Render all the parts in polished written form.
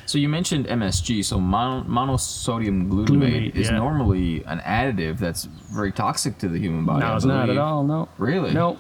So you mentioned MSG. So monosodium glutamate is normally an additive that's very toxic to the human body. No, it's not at all. No. Really? No.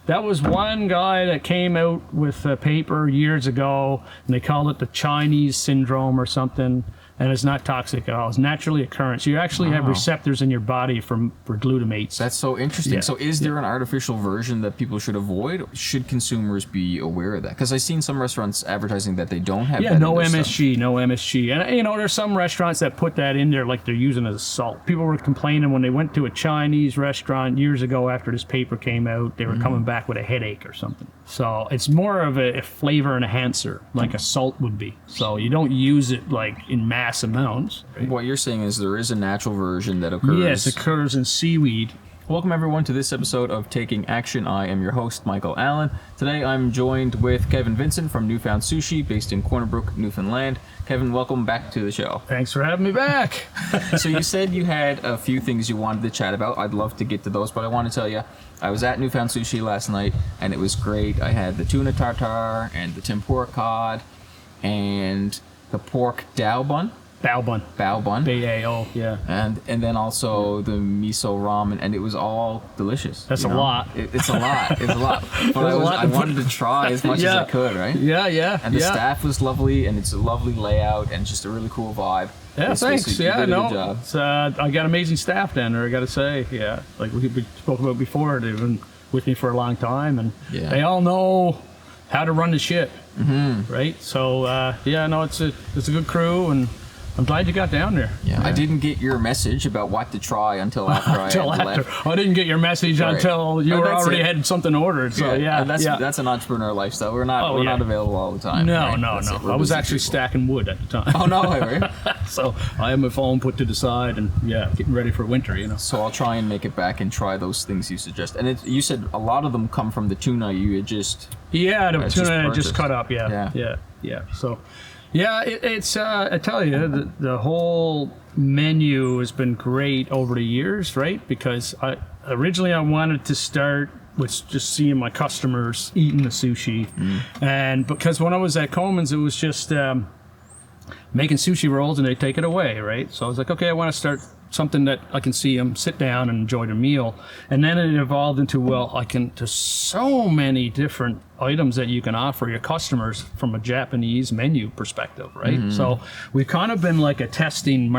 That was one guy that came out with a paper years ago, and they called it the Chinese syndrome or something. And it's not toxic at all. It's naturally occurring. So you actually have receptors in your body for glutamates. That's so interesting. Yeah. So is there an artificial version that people should avoid? Should consumers be aware of that? Because I've seen some restaurants advertising that they don't have that no in their MSG, stuff. no MSG. And, there's some restaurants that put that in there like they're using it as salt. People were complaining when they went to a Chinese restaurant years ago after this paper came out, they were coming back with a headache or something. So it's more of a flavor enhancer, like a salt would be. So you don't use it like in mass amounts. Right? What you're saying is there is a natural version that occurs. Yes, it occurs in seaweed. Welcome everyone to this episode of Taking Action. I am your host, Michael Allen. Today I'm joined with Kevin Vincent from Newfound Sushi, based in Corner Brook, Newfoundland. Kevin, welcome back to the show. Thanks for having me back. So you said you had a few things you wanted to chat about. I'd love to get to those, but I want to tell you, I was at Newfound Sushi last night, and it was great. I had the tuna tartare, and the tempura cod, and the pork bao bun. Bao bun. Bao bun. B-A-O, yeah. And then also the miso ramen, and it was all delicious. That's a lot. It's a lot. It's a lot. But I wanted to try as much as I could, right? Yeah. And the staff was lovely, and it's a lovely layout, and just a really cool vibe. Yeah, thanks. Yeah, no. It's, I got amazing staff down there, I got to say. Yeah, like we spoke about before, they've been with me for a long time, and they all know how to run the ship, right? So, it's a good crew, and I'm glad you got down there. Yeah, I didn't get your message about what to try until after I left. I didn't get your message until you were already had something ordered. So that's an entrepreneur lifestyle. We're not available all the time. No. I was actually stacking wood at the time. Oh no, right? So I have my phone put to the side and getting ready for winter. So I'll try and make it back and try those things you suggest. And you said a lot of them come from the tuna you had just. Yeah, the tuna I just cut up. Yeah. So. Yeah, it's I tell you, the whole menu has been great over the years, right? Because originally I wanted to start with just seeing my customers eating the sushi. And because when I was at Coleman's, it was just making sushi rolls and they take it away, right? So I was like, okay, I want to start something that I can see them sit down and enjoy the meal. And then it evolved into, there's so many different items that you can offer your customers from a Japanese menu perspective, right? So we've kind of been like a testing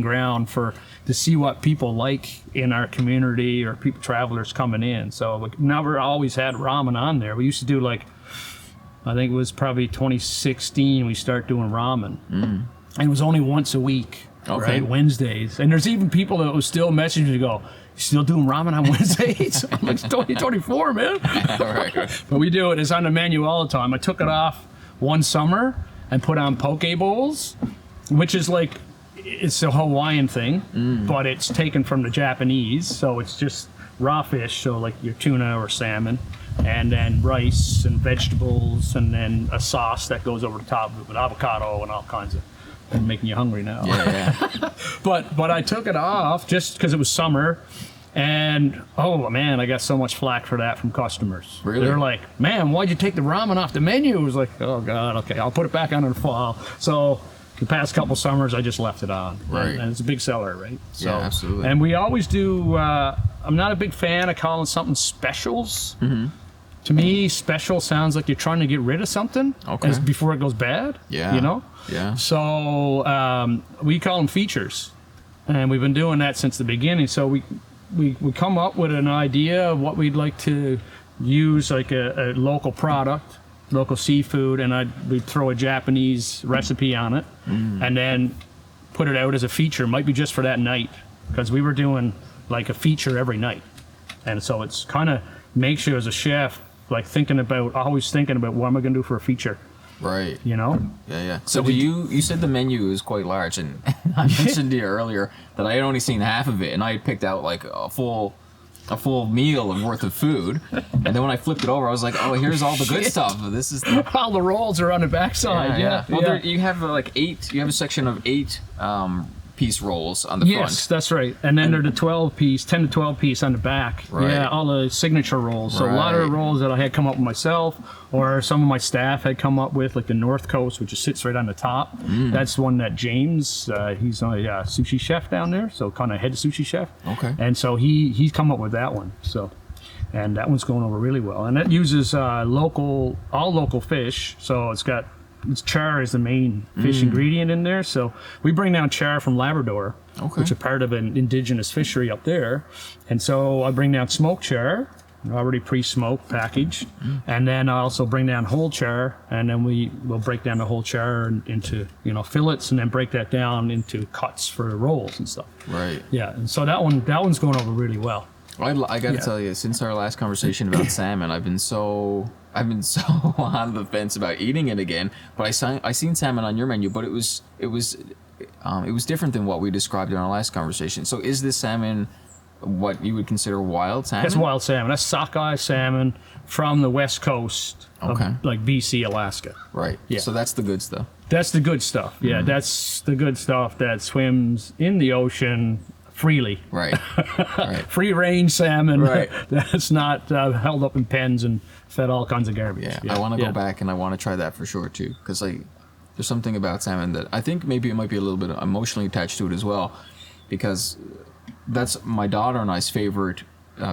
ground to see what people like in our community or travelers coming in. So we never always had ramen on there. We used to do I think it was probably 2016 we started doing ramen. And it was only once a week. Okay. Right, Wednesdays. And there's even people that will still message me to go, you still doing ramen on Wednesdays? I'm like, it's 2024, man. Right. But we do it. It's on the menu all the time. I took it off one summer and put on poke bowls, which is it's a Hawaiian thing, but it's taken from the Japanese. So it's just raw fish, so like your tuna or salmon, and then rice and vegetables, and then a sauce that goes over the top of it with avocado and all kinds of. I'm making you hungry now. Yeah. But I took it off just because it was summer, and oh man, I got so much flack for that from customers. Really? They're like, man, why'd you take the ramen off the menu? It was like, oh god, okay, I'll put it back on in the fall. So the past couple summers, I just left it on. Right. And it's a big seller, right? So, yeah, absolutely. And we always do. I'm not a big fan of calling something specials. To me, special sounds like you're trying to get rid of something before it goes bad. Yeah. Yeah. So we call them features, and we've been doing that since the beginning. So we come up with an idea of what we'd like to use, like a local product, local seafood, and we'd throw a Japanese recipe on it, and then put it out as a feature. Might be just for that night, because we were doing like a feature every night, and so it's kind of makes you as a chef always thinking about what am I going to do for a feature. Right. Yeah. So you said the menu is quite large, and I mentioned to you earlier that I had only seen half of it, and I had picked out like a full meal worth of food, and then when I flipped it over, I was like, oh, here's all the good stuff. This is all the rolls are on the backside. Yeah. Well, you have you have a section of 8 piece rolls on the front. Yes, that's right. And then they're the 10 to 12 piece on the back. Right. Yeah, all the signature rolls. So a lot of the rolls that I had come up with myself, or some of my staff had come up with, like the North Coast, which just sits right on the top. That's one that James, he's a sushi chef down there, so kind of head sushi chef. Okay. And so he's come up with that one. So, and that one's going over really well. And that uses all local fish. So char is the main fish ingredient in there. So we bring down char from Labrador, which is part of an indigenous fishery up there. And so I bring down smoked char, already pre-smoked, packaged. And then I also bring down whole char, and then we'll break down the whole char into fillets, and then break that down into cuts for the rolls and stuff. Right. Yeah, and so that one's going over really well. I got to tell you, since our last conversation about salmon, I've been so on the fence about eating it again. But I seen salmon on your menu, but it was different than what we described in our last conversation. So is this salmon what you would consider wild salmon? That's wild salmon. That's sockeye salmon from the west coast of like BC, Alaska. Right. Yeah. So that's the good stuff. That's the good stuff. Yeah, that's the good stuff that swims in the ocean freely. Right. Right. Free range salmon. Right. That's not held up in pens and fed all kinds of garbage. Yeah. I want to go back and I want to try that for sure too, because there's something about salmon that I think maybe it might be a little bit emotionally attached to it as well, because that's my daughter and I's favorite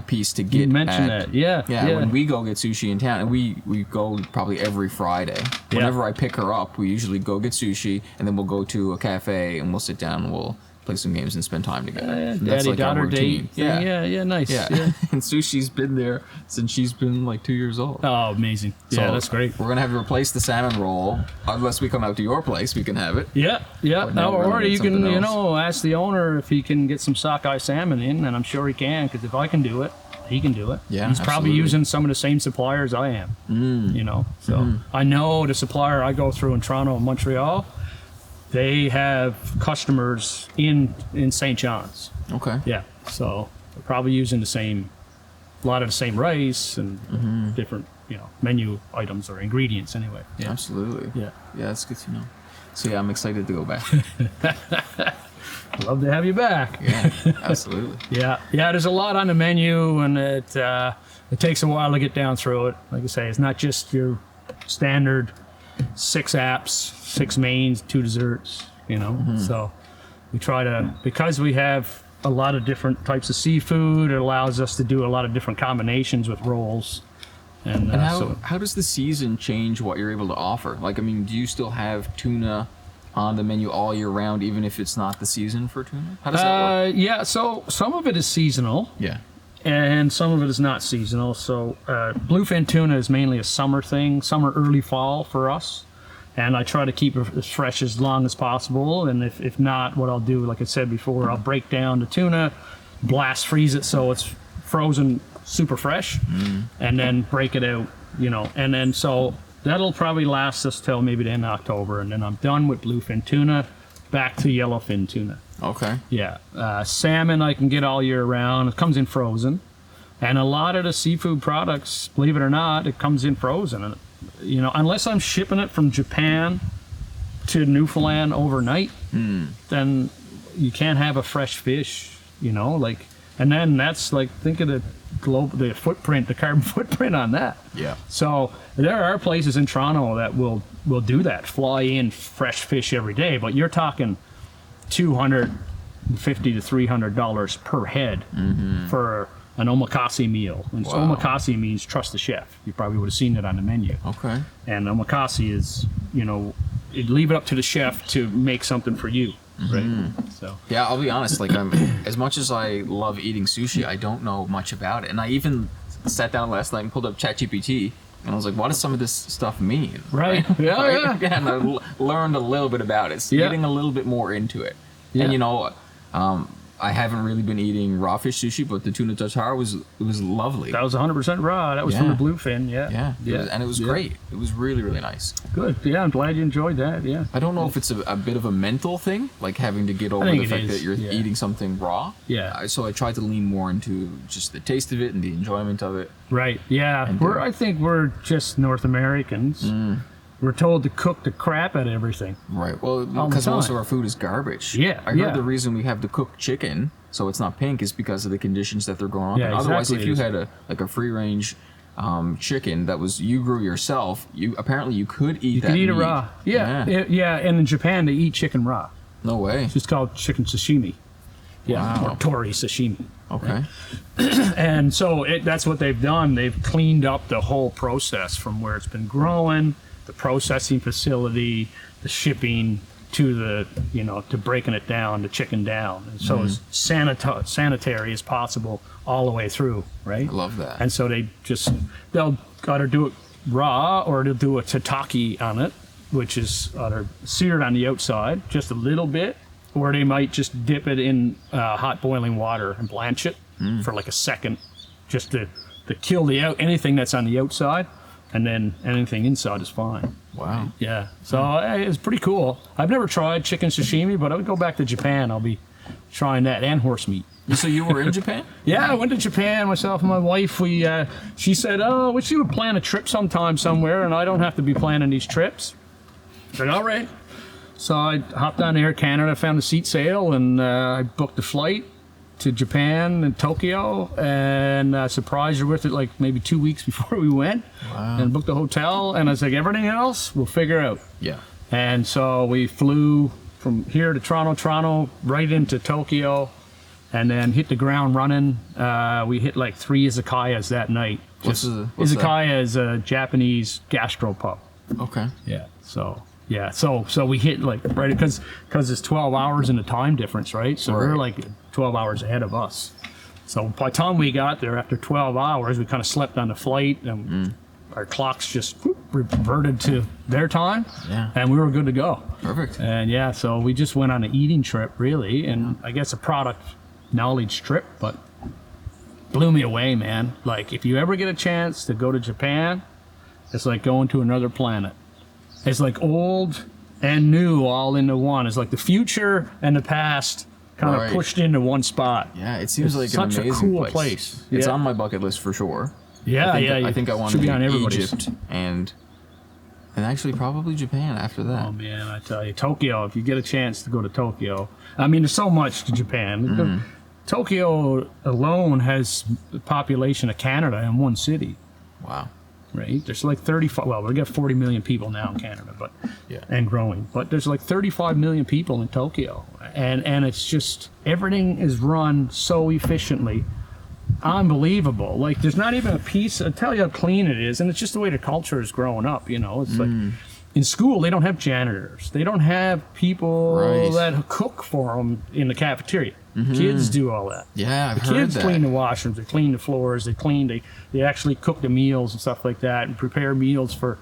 piece to get. You mentioned that. Yeah. When we go get sushi in town, and we go probably every Friday. Whenever I pick her up, we usually go get sushi, and then we'll go to a cafe and we'll sit down and we'll play some games and spend time together. That's like our routine. Date. Yeah, nice. Yeah. And sushi's been there since she's been like 2 years old. Oh, amazing. So that's great. We're gonna have to replace the salmon roll, unless we come out to your place. We can have it. Yeah. Or you can, ask the owner if he can get some sockeye salmon in, and I'm sure he can, because if I can do it, he can do it. Yeah, he's probably using some of the same suppliers I am. So I know the supplier I go through in Toronto and Montreal. They have customers in St. John's. Okay. Yeah, so they're probably using a lot of the same rice and different, menu items or ingredients anyway. Yeah. Absolutely. Yeah, that's good to know. So yeah, I'm excited to go back. I'd love to have you back. Yeah, absolutely. Yeah. There's a lot on the menu, and it takes a while to get down through it. Like I say, it's not just your standard 6 apps, 6 mains, 2 desserts, So we try to, because we have a lot of different types of seafood, it allows us to do a lot of different combinations with rolls. And how does the season change what you're able to offer? Like, I mean, do you still have tuna on the menu all year round, even if it's not the season for tuna? How does that work? Yeah, so some of it is seasonal. Yeah. And some of it is not seasonal. So bluefin tuna is mainly a summer thing, summer, early fall for us. And I try to keep it as fresh as long as possible. And if not, what I'll do, like I said before, I'll break down the tuna, blast freeze it so it's frozen super fresh, and then break it out, And then so that'll probably last us till maybe the end of October. And then I'm done with bluefin tuna, back to yellowfin tuna. Okay. Yeah. Salmon I can get all year round. It comes in frozen. And a lot of the seafood products, believe it or not, it comes in frozen. And, unless I'm shipping it from Japan to Newfoundland overnight, then you can't have a fresh fish, and then that's like, think of the footprint, the carbon footprint on that. Yeah. So there are places in Toronto that will do that, fly in fresh fish every day, but you're talking $250 to $300 per head for an omakase meal. And so omakase means trust the chef. You probably would have seen it on the menu. Okay. And omakase is, leave it up to the chef to make something for you. Right. So yeah, I'll be honest. Like, as much as I love eating sushi, I don't know much about it. And I even sat down last night and pulled up ChatGPT, and I was like, "What does some of this stuff mean?" Right. Yeah. And I learned a little bit about it, so getting a little bit more into it. Yeah. And I haven't really been eating raw fish sushi, but the tuna tartare was lovely. That was 100% raw. That was from the bluefin. Yeah. And it was great. It was really, really nice. Good. Yeah, I'm glad you enjoyed that. Yeah. I don't know if it's a bit of a mental thing, like having to get over the fact that you're eating something raw. Yeah. So I tried to lean more into just the taste of it and the enjoyment of it. Right. Yeah. I think we're just North Americans. we're told to cook the crap out of everything. Right. Well, because most of our food is garbage. Yeah. I heard the reason we have to cook chicken so it's not pink is because of the conditions that they're growing up in. Otherwise, if you had a free range chicken that was you grew yourself, you could eat that. You could eat it meat. raw. Yeah. And in Japan they eat chicken raw. No way. It's just called chicken sashimi. Yeah. Wow. Or tori sashimi. Okay. Right? And so that's what they've done. They've cleaned up the whole process from where it's been growing, the processing facility, the shipping, to the, to breaking it down, the chicken down. And so as sanitary as possible all the way through, right? I love that. And so they'll either do it raw or they'll do a tataki on it, which is either seared on the outside just a little bit, or they might just dip it in hot boiling water and blanch it for like a second, just to kill anything that's on the outside, and then anything inside is fine. Wow. Yeah. So it's pretty cool. I've never tried chicken sashimi, but I would go back to Japan. I'll be trying that, and horse meat. So you were in Japan? Yeah, I went to Japan, myself and my wife. She said, "Oh, wish you would plan a trip sometime somewhere, and I don't have to be planning these trips." I said, "All right." So I hopped on Air Canada, found a seat sale, and I booked a flight to Japan and Tokyo, and surprised her with it like maybe 2 weeks before we went. Wow. And booked a hotel, and I was like, everything else we'll figure out. Yeah. And so we flew from here to Toronto, right into Tokyo, and then hit the ground running. We hit like 3 izakayas that night. What's izakaya is a Japanese gastropub. Okay. Yeah. So we hit like right because it's 12 hours in the time difference, right? So we're like 12 hours ahead of us. So by the time we got there, after 12 hours, we kind of slept on the flight, and our clocks just reverted to their time, and we were good to go. Perfect. And so we just went on an eating trip, really, and I guess a product knowledge trip, but blew me away, man. Like, if you ever get a chance to go to Japan, it's like going to another planet. It's like old and new all into one. It's like the future and the past kind of pushed into one spot. Yeah, it seems like such an amazing a cool place. It's on my bucket list for sure. Yeah, I think I want to be on Egypt and actually probably Japan after that. Oh man, I tell you, Tokyo. If you get a chance to go to Tokyo, I mean, there's so much to Japan. Tokyo alone has the population of Canada in one city. Wow. Right, there's like 35. Well, we got 40 million people now in Canada, but and growing. But there's like 35 million people in Tokyo, and it's just everything is run so efficiently, unbelievable. Like there's not even a piece. I tell you how clean it is, and it's just the way the culture is growing up. It's like in school they don't have janitors, they don't have people that cook for them in the cafeteria. Kids do all that. Yeah, I've the heard kids that. Clean the washrooms, they clean the floors, they actually cook the meals and stuff like that, and prepare meals for,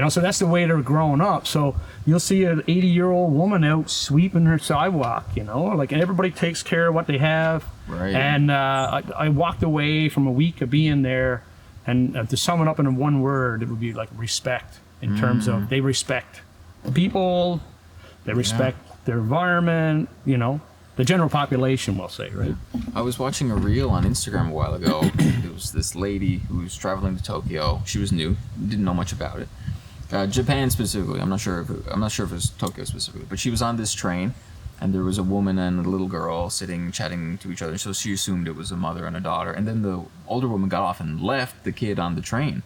so that's the way they're growing up. So you'll see an 80-year-old woman out sweeping her sidewalk, like everybody takes care of what they have. Right. And I walked away from a week of being there, and to sum it up in one word, it would be like respect, in terms of they respect people, they respect their environment, the general population, we'll say, right? I was watching a reel on Instagram a while ago. It was this lady who was traveling to Tokyo. She was new, didn't know much about it. Japan specifically. I'm not sure if it was Tokyo specifically, but she was on this train, and there was a woman and a little girl sitting chatting to each other. So she assumed it was a mother and a daughter. And then the older woman got off and left the kid on the train.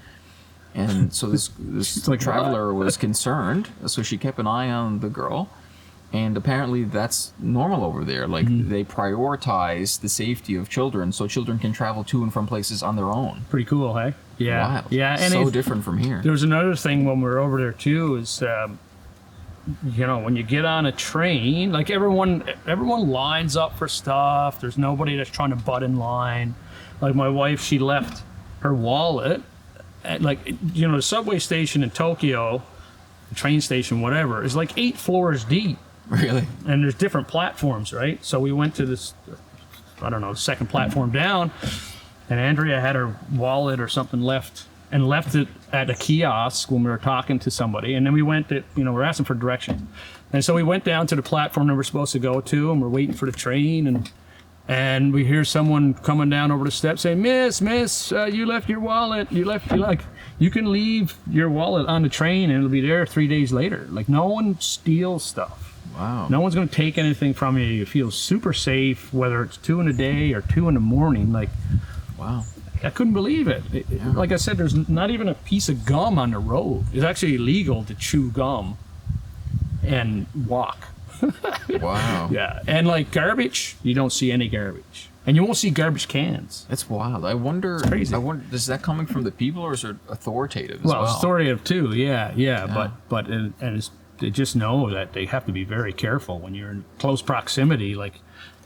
And so this like, traveler was concerned. So she kept an eye on the girl. And apparently that's normal over there. Like they prioritize the safety of children so children can travel to and from places on their own. Pretty cool, hey? Yeah. Wild. Yeah. And so different from here. There was another thing when we were over there too is, when you get on a train, like everyone lines up for stuff. There's nobody that's trying to butt in line. Like my wife, she left her wallet at the subway station in Tokyo, the train station, whatever, is like 8 floors deep. Really? And there's different platforms, right? So we went to this, second platform down, and Andrea had her wallet or something left it at a kiosk when we were talking to somebody. And then we went to, we're asking for directions. And so we went down to the platform that we're supposed to go to, and we're waiting for the train, and we hear someone coming down over the steps saying, Miss, you left your wallet. You can leave your wallet on the train and it'll be there 3 days later. Like, no one steals stuff. Wow. No one's going to take anything from you. You feel super safe, whether it's 2 in the day or 2 in the morning. Like, wow. I couldn't believe it. Like I said, there's not even a piece of gum on the road. It's actually illegal to chew gum and walk. Wow. Yeah. And like garbage, you don't see any garbage. And you won't see garbage cans. That's wild. I wonder. It's crazy. Is that coming from the people or is it authoritative as well? Well, authoritative too. Yeah. But they just know that they have to be very careful when you're in close proximity. Like,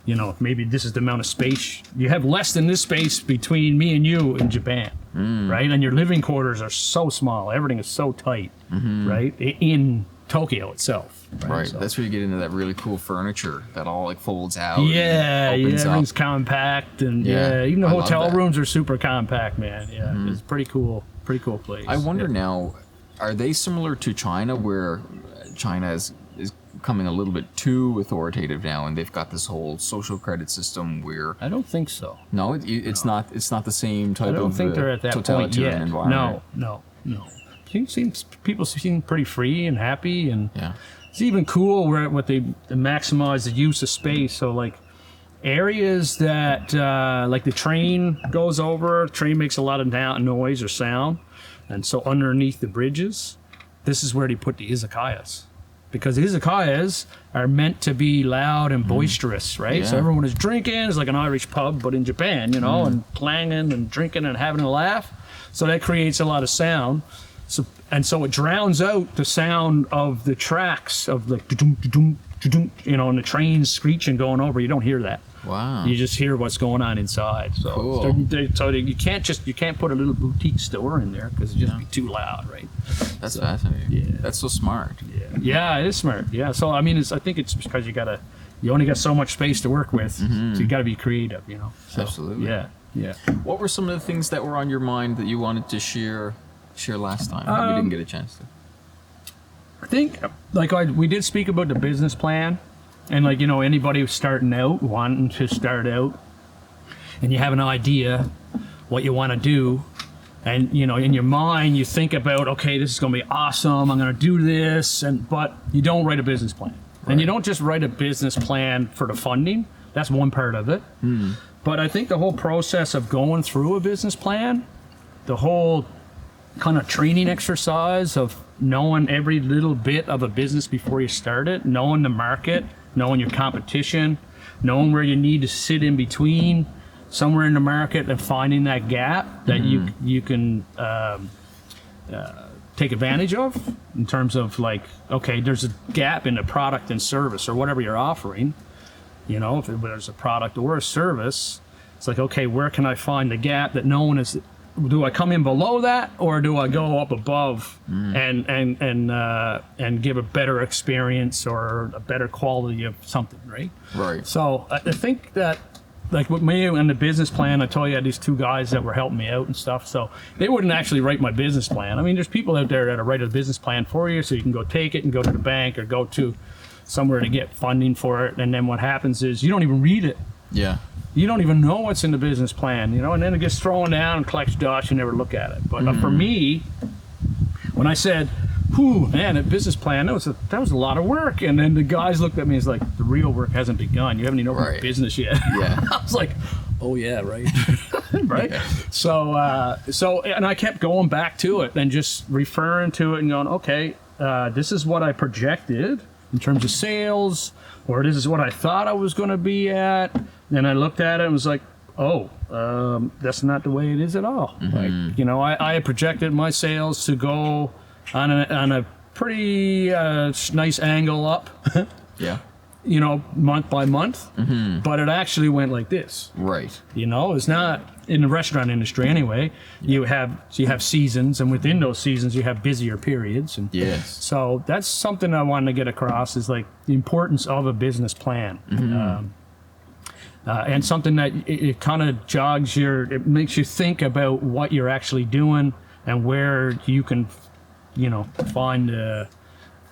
you know, maybe this is the amount of space you have, less than this space between me and you in Japan, right? And your living quarters are so small. Everything is so tight, right? In Tokyo itself. Right. So that's where you get into that really cool furniture that all like folds out. Yeah, everything's compact, and even the hotel rooms are super compact, man. Yeah, it's pretty cool place. I wonder now, are they similar to China, where China is becoming a little bit too authoritative now, and they've got this whole social credit system where I don't think so. No, it's not the same type of I don't think they're at that point yet. Environment. No. People seem pretty free and happy, and yeah. It's even cool where they maximize the use of space. So like areas that like the train goes over, train makes a lot of noise or sound, and so underneath the bridges, this is where they put the izakayas. Because the izakayas are meant to be loud and boisterous, right? Yeah. So everyone is drinking. It's like an Irish pub, but in Japan, you know, and clanging and drinking and having a laugh. So that creates a lot of sound. So it drowns out the sound of the tracks of like, you know, and the trains screeching going over. You don't hear that. Wow. You just hear what's going on inside. So, cool. so you can't put a little boutique store in there because it'd just be too loud, right? That's fascinating. Yeah. That's so smart. Yeah, it is smart. Yeah. So I mean, I think it's because you only got so much space to work with, so you got to be creative, you know. So, absolutely. Yeah. What were some of the things that were on your mind that you wanted to share last time that we didn't get a chance to? I think we did speak about the business plan, and like, you know, anybody who's starting out, wanting to start out, and you have an idea what you want to do, and you know, in your mind you think about, okay, this is going to be awesome, I'm going to do this, but you don't write a business plan. Right. And you don't just write a business plan for the funding. That's one part of it. But I think the whole process of going through a business plan, the whole kind of training exercise of knowing every little bit of a business before you start it, knowing the market, knowing your competition, knowing where you need to sit in between somewhere in the market, and finding that gap that you can take advantage of, in terms of like, okay, there's a gap in the product and service or whatever you're offering. You know, if there's a product or a service, it's like, okay, where can I find the gap that no one is? Do I come in below that, or do I go up above and give a better experience or a better quality of something, right? Right. So I think that, like with me and the business plan, I told you I had these 2 guys that were helping me out and stuff. So they wouldn't actually write my business plan. I mean, there's people out there that write a business plan for you, so you can go take it and go to the bank or go to somewhere to get funding for it. And then what happens is you don't even read it. Yeah. You don't even know what's in the business plan, you know, and then it gets thrown down and collects dust. You never look at it. But for me, when I said, "Whew, man, a business plan, that was a lot of work," and then the guys looked at me as like, "The real work hasn't begun. You haven't even opened business yet." Yeah. I was like, "Oh yeah, right, right." Yeah. So and I kept going back to it and just referring to it and going, "Okay, this is what I projected in terms of sales, or this is what I thought I was going to be at." And I looked at it and was like, oh, that's not the way it is at all. Like, you know, I had projected my sales to go on a pretty nice angle up. Yeah. You know, month by month. But it actually went like this. Right. You know, it's not in the restaurant industry anyway. You have seasons, and within those seasons you have busier periods. And yes. So that's something I wanted to get across, is like the importance of a business plan. And something that it kind of it makes you think about what you're actually doing and where you can, you know, find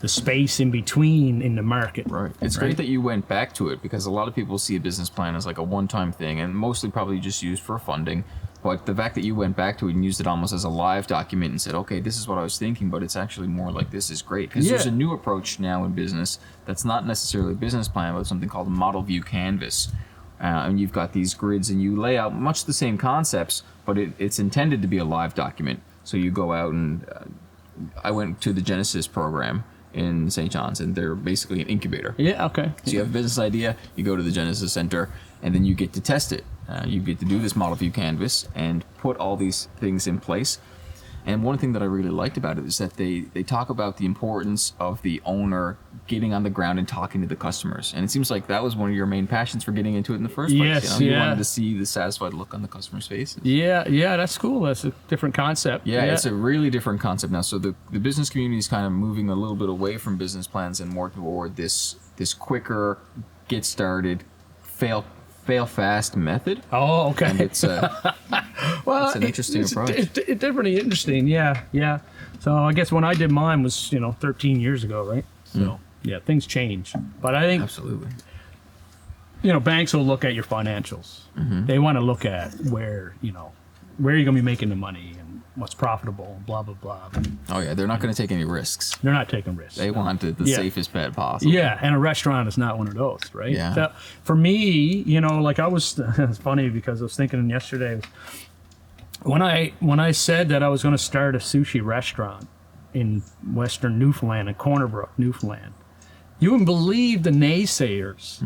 the space in between in the market. Right. It's great that you went back to it, because a lot of people see a business plan as like a one-time thing and mostly probably just used for funding. But the fact that you went back to it and used it almost as a live document and said, okay, this is what I was thinking, but it's actually more like this is great. Because there's a new approach now in business that's not necessarily a business plan, but something called a model view canvas. And you've got these grids and you lay out much the same concepts, but it's intended to be a live document. So you go out and I went to the Genesis program in St. John's, and they're basically an incubator. Yeah, okay. So you have a business idea, you go to the Genesis Center, and then you get to test it. You get to do this model view canvas and put all these things in place. And one thing that I really liked about it is that they talk about the importance of the owner getting on the ground and talking to the customers. And it seems like that was one of your main passions for getting into it in the first place. Yes, you wanted to see the satisfied look on the customers' faces. Yeah, that's cool. That's a different concept. Yeah, it's a really different concept now. So the business community is kind of moving a little bit away from business plans and more toward this quicker, get started, fail fast method. Oh, okay. And it's well, it's an interesting approach. It's definitely interesting. Yeah. So I guess when I did mine was 13 years ago, right? So yeah, things change. But I think absolutely. Banks will look at your financials. Mm-hmm. They want to look at where you're going to be making the money and what's profitable, blah, blah, blah. Oh, yeah. They're not going to take any risks. They're not taking risks. They want the safest bet possible. Yeah, and a restaurant is not one of those, right? Yeah. So for me, like I was, it's funny because I was thinking yesterday, when I said that I was going to start a sushi restaurant in Western Newfoundland, in Corner Brook, Newfoundland, you wouldn't believe the naysayers.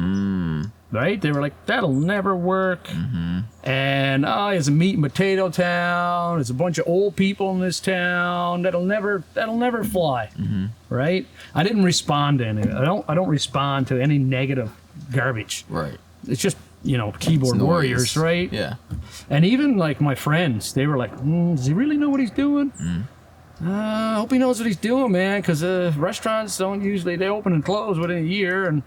Right? They were like, that'll never work. Mm-hmm. And it's a meat and potato town. There's a bunch of old people in this town. That'll never fly. Mm-hmm. Right? I didn't respond to any. I don't respond to any negative garbage. Right. It's just keyboard warriors, right? Yeah. And even like my friends, they were like, does he really know what he's doing? I hope he knows what he's doing, man, because restaurants don't usually, they open and close within a year.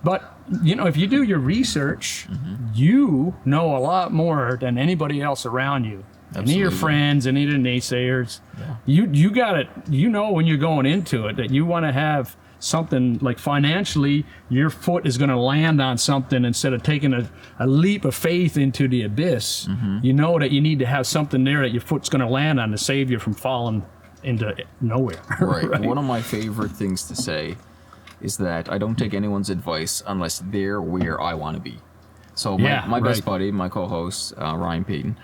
But if you do your research, you know a lot more than anybody else around you. Absolutely. Any of your friends, any of the naysayers. Yeah. You got it. When you're going into it that you want to have something like financially, your foot is going to land on something instead of taking a leap of faith into the abyss. Mm-hmm. You know that you need to have something there that your foot's going to land on to save you from falling into nowhere. Right. Right. One of my favorite things to say is that I don't take anyone's advice unless they're where I want to be. So my best buddy, my co-host, Ryan Peyton,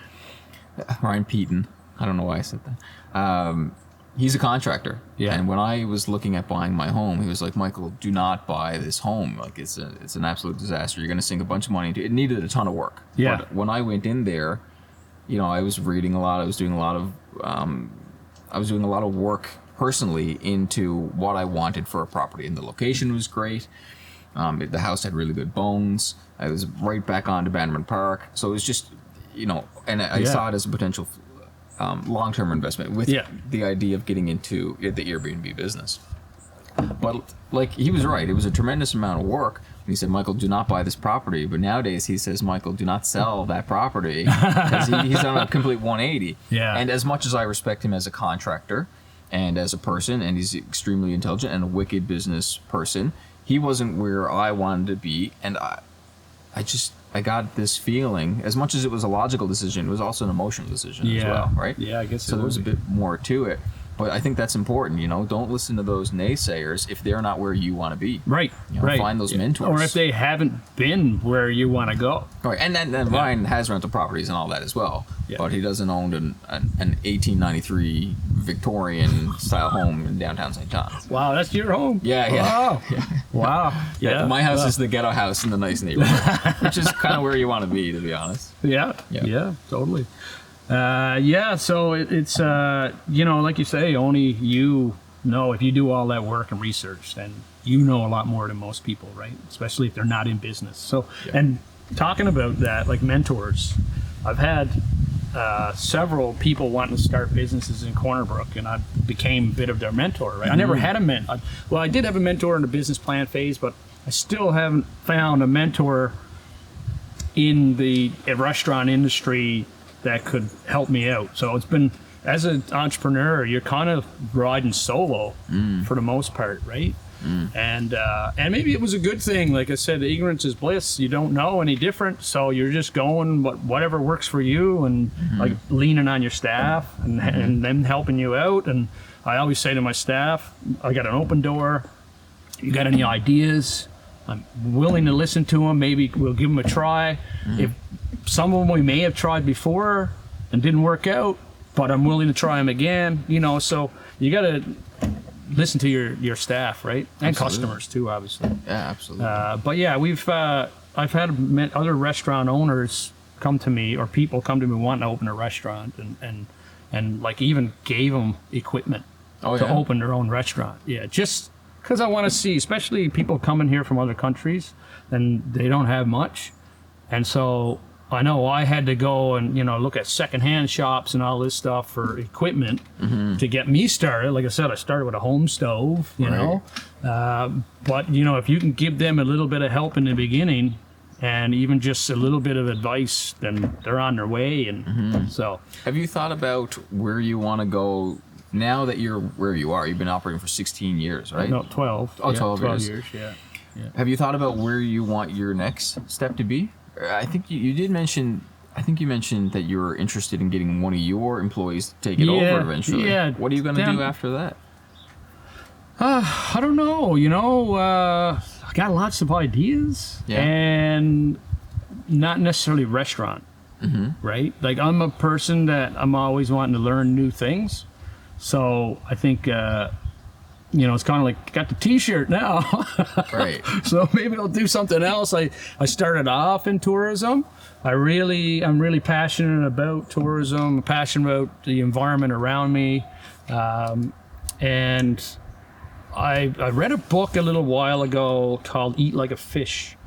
I don't know why I said that. He's a contractor. Yeah. And when I was looking at buying my home, he was like, Michael, do not buy this home. Like it's an absolute disaster. You're going to sink a bunch of money into it. It needed a ton of work. Yeah. But when I went in there, I was reading a lot. I was doing a lot of work personally into what I wanted for a property, and the location was great. The house had really good bones. I was right back onto Bannerman Park, so it was just, and I saw it as a potential long-term investment with the idea of getting into the Airbnb business. But like he was right, it was a tremendous amount of work. And he said, Michael, do not buy this property. But nowadays he says, Michael, do not sell that property, because he's on a complete 180. Yeah. And as much as I respect him as a contractor and as a person, and he's extremely intelligent and a wicked business person, he wasn't where I wanted to be. And I got this feeling, as much as it was a logical decision, it was also an emotional decision as well, right? Yeah, I guess so. There was a bit more to it. But I think that's important, Don't listen to those naysayers if they're not where you want to be. Right, right. Find those mentors. Or if they haven't been where you want to go. Right, and then Ryan has rental properties and all that as well. Yeah. But he doesn't own an 1893 Victorian-style home in downtown St. John's. Wow, that's your home? Yeah. Wow. Yeah. Wow. Yeah, my house is the ghetto house in the nice neighborhood, which is kind of where you want to be, to be honest. Yeah, totally. So it's like you say, only you know. If you do all that work and research, then you know a lot more than most people, right? Especially if they're not in business. So, and talking about that, like mentors, I've had several people wanting to start businesses in Corner Brook, and I became a bit of their mentor, right? Mm-hmm. I never had a mentor. Well, I did have a mentor in the business plan phase, but I still haven't found a mentor in the restaurant industry that could help me out. So it's been, as an entrepreneur, you're kind of riding solo for the most part, right? And maybe it was a good thing. Like I said, ignorance is bliss. You don't know any different, so you're just going whatever works for you, and like leaning on your staff and them helping you out. And I always say to my staff, I got an open door. You got any ideas? I'm willing to listen to them. Maybe we'll give them a try. If some of them we may have tried before and didn't work out, but I'm willing to try them again. You know, so you got to listen to your staff, right? And customers too, obviously. Yeah, absolutely. But yeah, I've had other restaurant owners come to me, or people come to me wanting to open a restaurant, and like even gave them equipment to open their own restaurant. Yeah, just because I want to see, especially people coming here from other countries, and they don't have much, and so I know I had to go and, you know, look at secondhand shops and all this stuff for equipment to get me started. Like I said, I started with a home stove, you know. But, you know, if you can give them a little bit of help in the beginning and even just a little bit of advice, then they're on their way. And so. Have you thought about where you want to go now that you're where you are? You've been operating for 16 years, right? No, 12. Oh, 12 years, yeah. Have you thought about where you want your next step to be? I think you did mention. I think you mentioned that you were interested in getting one of your employees to take it over eventually. Yeah. What are you going to do after that? I don't know. You know, I got lots of ideas, and not necessarily restaurant. Right? Like, I'm a person that I'm always wanting to learn new things. So I think. You know, it's kind of like, got the t-shirt now. Right. So maybe I'll do something else. I started off in tourism. I'm really passionate about tourism. I'm passionate about the environment around me. And I read a book a little while ago called Eat Like a Fish.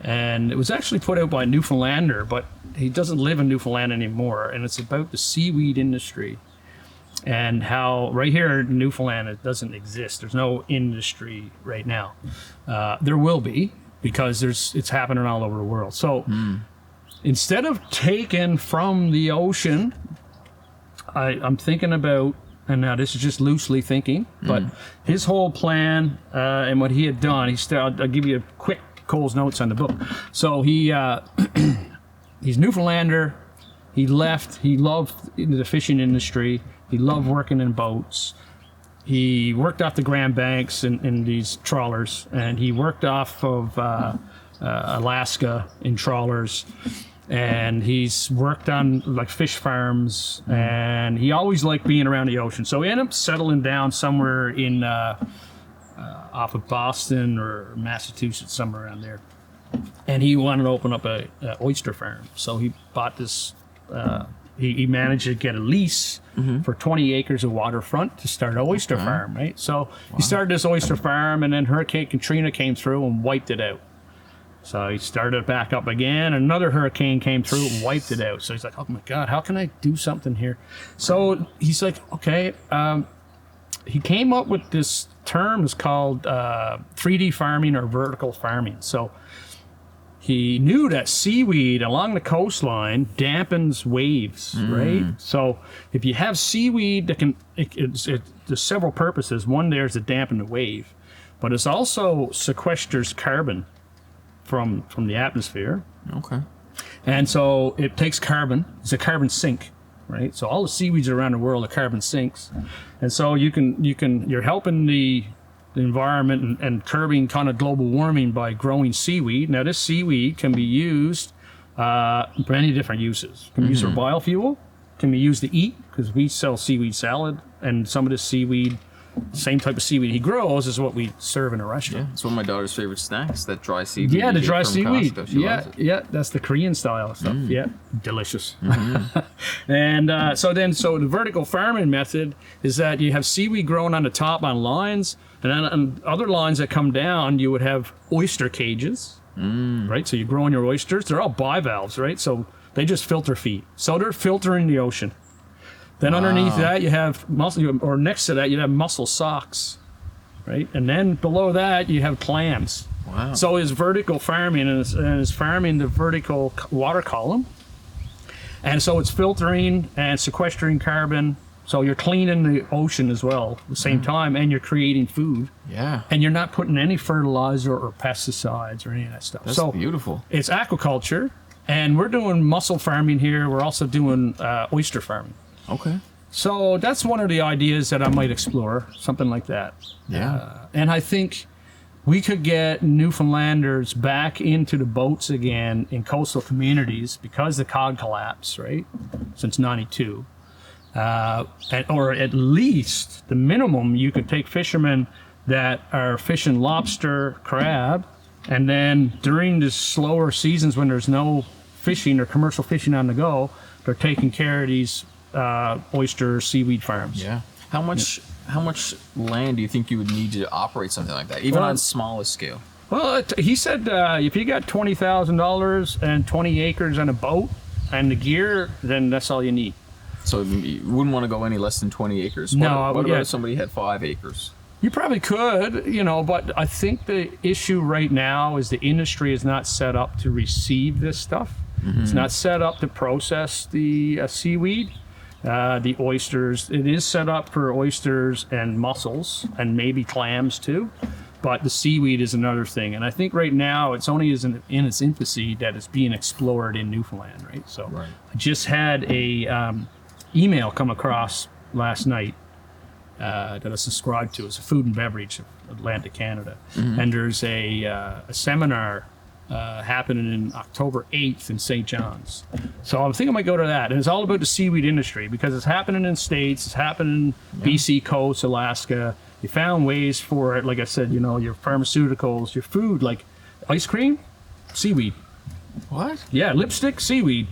And it was actually put out by a Newfoundlander, but he doesn't live in Newfoundland anymore. And it's about the seaweed industry. And how right here in Newfoundland it doesn't exist. There's no industry right now. There will be, because it's happening all over the world. So instead of taking from the ocean, I'm thinking about, and now this is just loosely thinking, but his whole plan and what he had done. I'll give you a quick Cole's notes on the book. So he's Newfoundlander. He left. He loved the fishing industry. He loved working in boats. He worked off the Grand Banks in these trawlers, and he worked off of Alaska in trawlers, and he's worked on like fish farms, and he always liked being around the ocean. So he ended up settling down somewhere in off of Boston or Massachusetts, somewhere around there, and he wanted to open up a oyster farm. So he bought this. He managed to get a lease for 20 acres of waterfront to start an oyster farm, right? So he started this oyster farm, and then Hurricane Katrina came through and wiped it out. So he started it back up again. Another hurricane came through and wiped it out. So he's like, oh my God, how can I do something here? So he's like, okay. He came up with this term. It's called 3D farming or vertical farming. So he knew that seaweed along the coastline dampens waves, right? So if you have seaweed that can, there's several purposes. One, there's to dampen the wave, but it also sequesters carbon from the atmosphere. Okay. And so it takes carbon. It's a carbon sink, right? So all the seaweeds around the world are carbon sinks, and so you're helping the environment and curbing kind of global warming by growing seaweed. Now, this seaweed can be used for many different uses. It can be used for biofuel, can be used to eat, because we sell seaweed salad, and some of this seaweed, same type of seaweed he grows, is what we serve in a restaurant. Yeah, it's one of my daughter's favorite snacks, that dry seaweed. Yeah, the dry seaweed. Yeah, that's the Korean style stuff. Yeah, delicious. And so the vertical farming method is that you have seaweed growing on the top on lines, and then on other lines that come down, you would have oyster cages, right? So you're growing your oysters. They're all bivalves, right? So they just filter feed. So they're filtering the ocean. Then underneath that, you have mussel, or next to that, you have mussel socks, right? And then below that, you have clams. Wow. So it's vertical farming, and it's farming the vertical water column. And so it's filtering and sequestering carbon. So you're cleaning the ocean as well at the same time, and you're creating food. Yeah. And you're not putting any fertilizer or pesticides or any of that stuff. That's beautiful. It's aquaculture, and we're doing mussel farming here. We're also doing oyster farming. Okay. So that's one of the ideas that I might explore, something like that. Yeah. And I think we could get Newfoundlanders back into the boats again in coastal communities because the cod collapse, right, since 92. Or at least the minimum, you could take fishermen that are fishing lobster, crab, and then during the slower seasons when there's no fishing or commercial fishing on the go, they're taking care of these oyster seaweed farms. Yeah. How much land do you think you would need to operate something like that, even on smallest scale? Well, he said if you got $20,000 and 20 acres and a boat and the gear, then that's all you need. So you wouldn't want to go any less than 20 acres. No. What about if somebody had 5 acres? You probably could, but I think the issue right now is the industry is not set up to receive this stuff. Mm-hmm. It's not set up to process the seaweed, the oysters. It is set up for oysters and mussels and maybe clams too, but the seaweed is another thing. And I think right now it's only in its infancy that it's being explored in Newfoundland, right? So right. I just had a email come across last night that I subscribed to. It's a food and beverage of Atlantic Canada. Mm-hmm. And there's a seminar happening in October 8th in St. John's. So I think I might go to that. And it's all about the seaweed industry because it's happening in States, it's happening in BC coast, Alaska. You found ways for it, like I said, your pharmaceuticals, your food, like ice cream, seaweed. What? Yeah, lipstick, seaweed.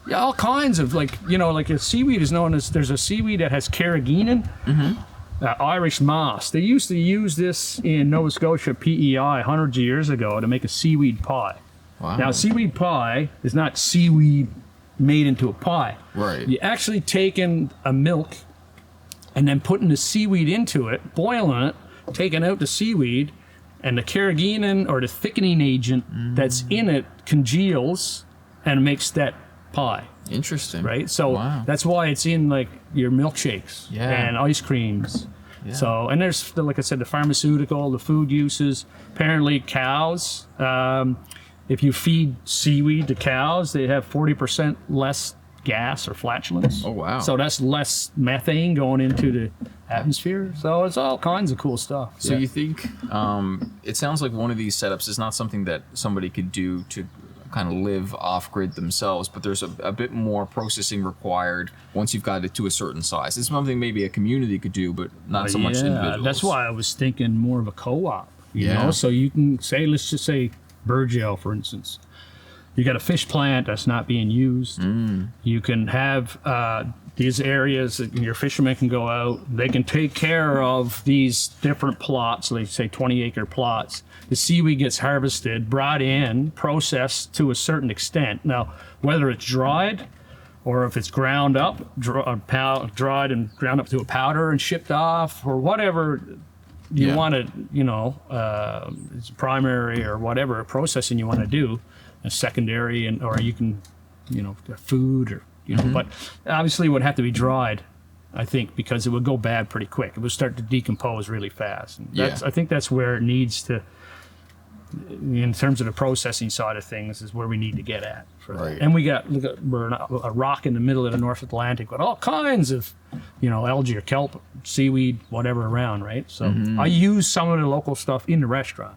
Yeah, all kinds of like a seaweed is known as, there's a seaweed that has carrageenan, Irish moss. They used to use this in Nova Scotia PEI hundreds of years ago to make a seaweed pie. Wow. Now, seaweed pie is not seaweed made into a pie. Right. You actually taking a milk and then putting the seaweed into it, boiling it, taking out the seaweed, and the carrageenan or the thickening agent that's in it congeals and makes that pie. Interesting. Right? So that's why it's in like your milkshakes and ice creams. Yeah. So, and there's, like I said, the pharmaceutical, the food uses. Apparently cows, if you feed seaweed to cows, they have 40% less gas or flatulence. Oh, wow. So that's less methane going into the atmosphere. So it's all kinds of cool stuff. So you think, it sounds like one of these setups is not something that somebody could do to kind of live off-grid themselves, but there's a bit more processing required once you've got it to a certain size. It's something maybe a community could do, but not so much individuals. That's why I was thinking more of a co-op, you know? So you can say, let's just say Burgeo, for instance. You got a fish plant that's not being used. You can have these areas that your fishermen can go out. They can take care of these different plots, like say 20-acre plots. The seaweed gets harvested, brought in, processed to a certain extent. Now, whether it's dried or if it's ground up, dried and ground up to a powder and shipped off, or whatever you want to, it's primary or whatever processing you want to do, a secondary, or you can, food or, but obviously it would have to be dried, I think, because it would go bad pretty quick. It would start to decompose really fast. And I think that's where it needs to, in terms of the processing side of things, is where we need to get at. Right. And we're a rock in the middle of the North Atlantic with all kinds of, algae or kelp, seaweed, whatever around, right? So I use some of the local stuff in the restaurant.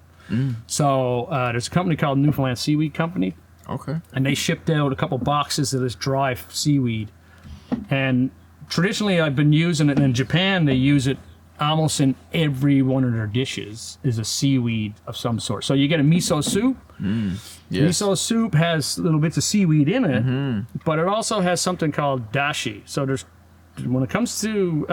So there's a company called Newfound Seaweed Company. Okay. And they shipped out a couple boxes of this dry seaweed. And traditionally I've been using it, and in Japan they use it almost in every one of their dishes is a seaweed of some sort. So you get a miso soup. Yes. Miso soup has little bits of seaweed in it, but it also has something called dashi. So when it comes to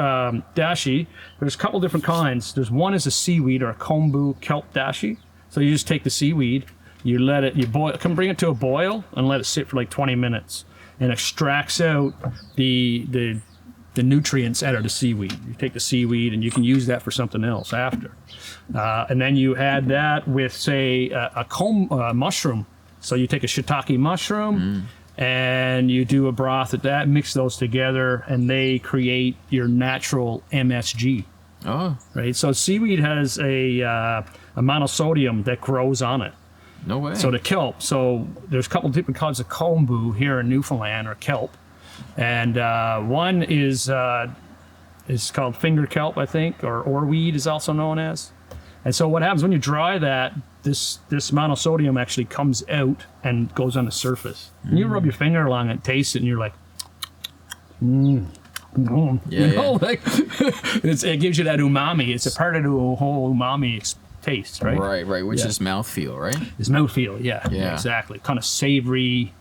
dashi, there's a couple different kinds. There's one is a seaweed or a kombu kelp dashi. So you just take the seaweed, you let it, you boil, bring it to a boil and let it sit for like 20 minutes, and extracts out the nutrients out of the seaweed. You take the seaweed and you can use that for something else after. And then you add that with, say, a mushroom. So you take a shiitake mushroom, and you do a broth at that, mix those together, and they create your natural MSG. Oh. Right? So seaweed has a monosodium that grows on it. No way. So the kelp. So there's a couple different kinds of kombu here in Newfoundland, or kelp. And one is called finger kelp, I think, or oarweed is also known as. And so what happens when you dry that, this monosodium actually comes out and goes on the surface. And you rub your finger along it, taste it, and you're like, like it gives you that umami. It's a part of the whole umami taste, right? Right, which is mouthfeel, right? It's mouthfeel, yeah, exactly. Kind of savory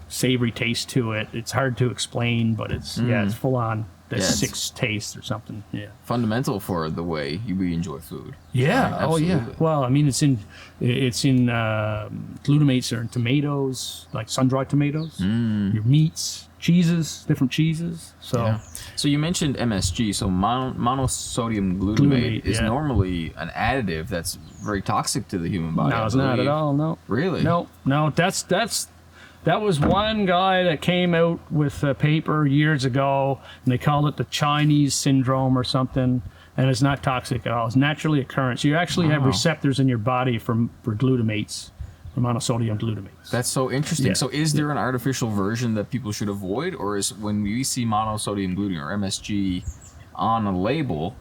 taste to it. It's hard to explain, but it's it's full on. The sixth taste or something. Yeah. Fundamental for the way we enjoy food. Yeah. Oh yeah. Well, I mean, it's in glutamates are in tomatoes, like sun-dried tomatoes. Your meats, cheeses, different cheeses. So. So you mentioned MSG. So monosodium glutamate is normally an additive that's very toxic to the human body. No, it's not at all. No. Really? No. That was one guy that came out with a paper years ago, and they called it the Chinese syndrome or something, and it's not toxic at all. It's naturally occurring. So you actually have receptors in your body for glutamates, for monosodium glutamates. That's so interesting. Yeah. So is there an artificial version that people should avoid, or is when we see monosodium glutamate or MSG on a label,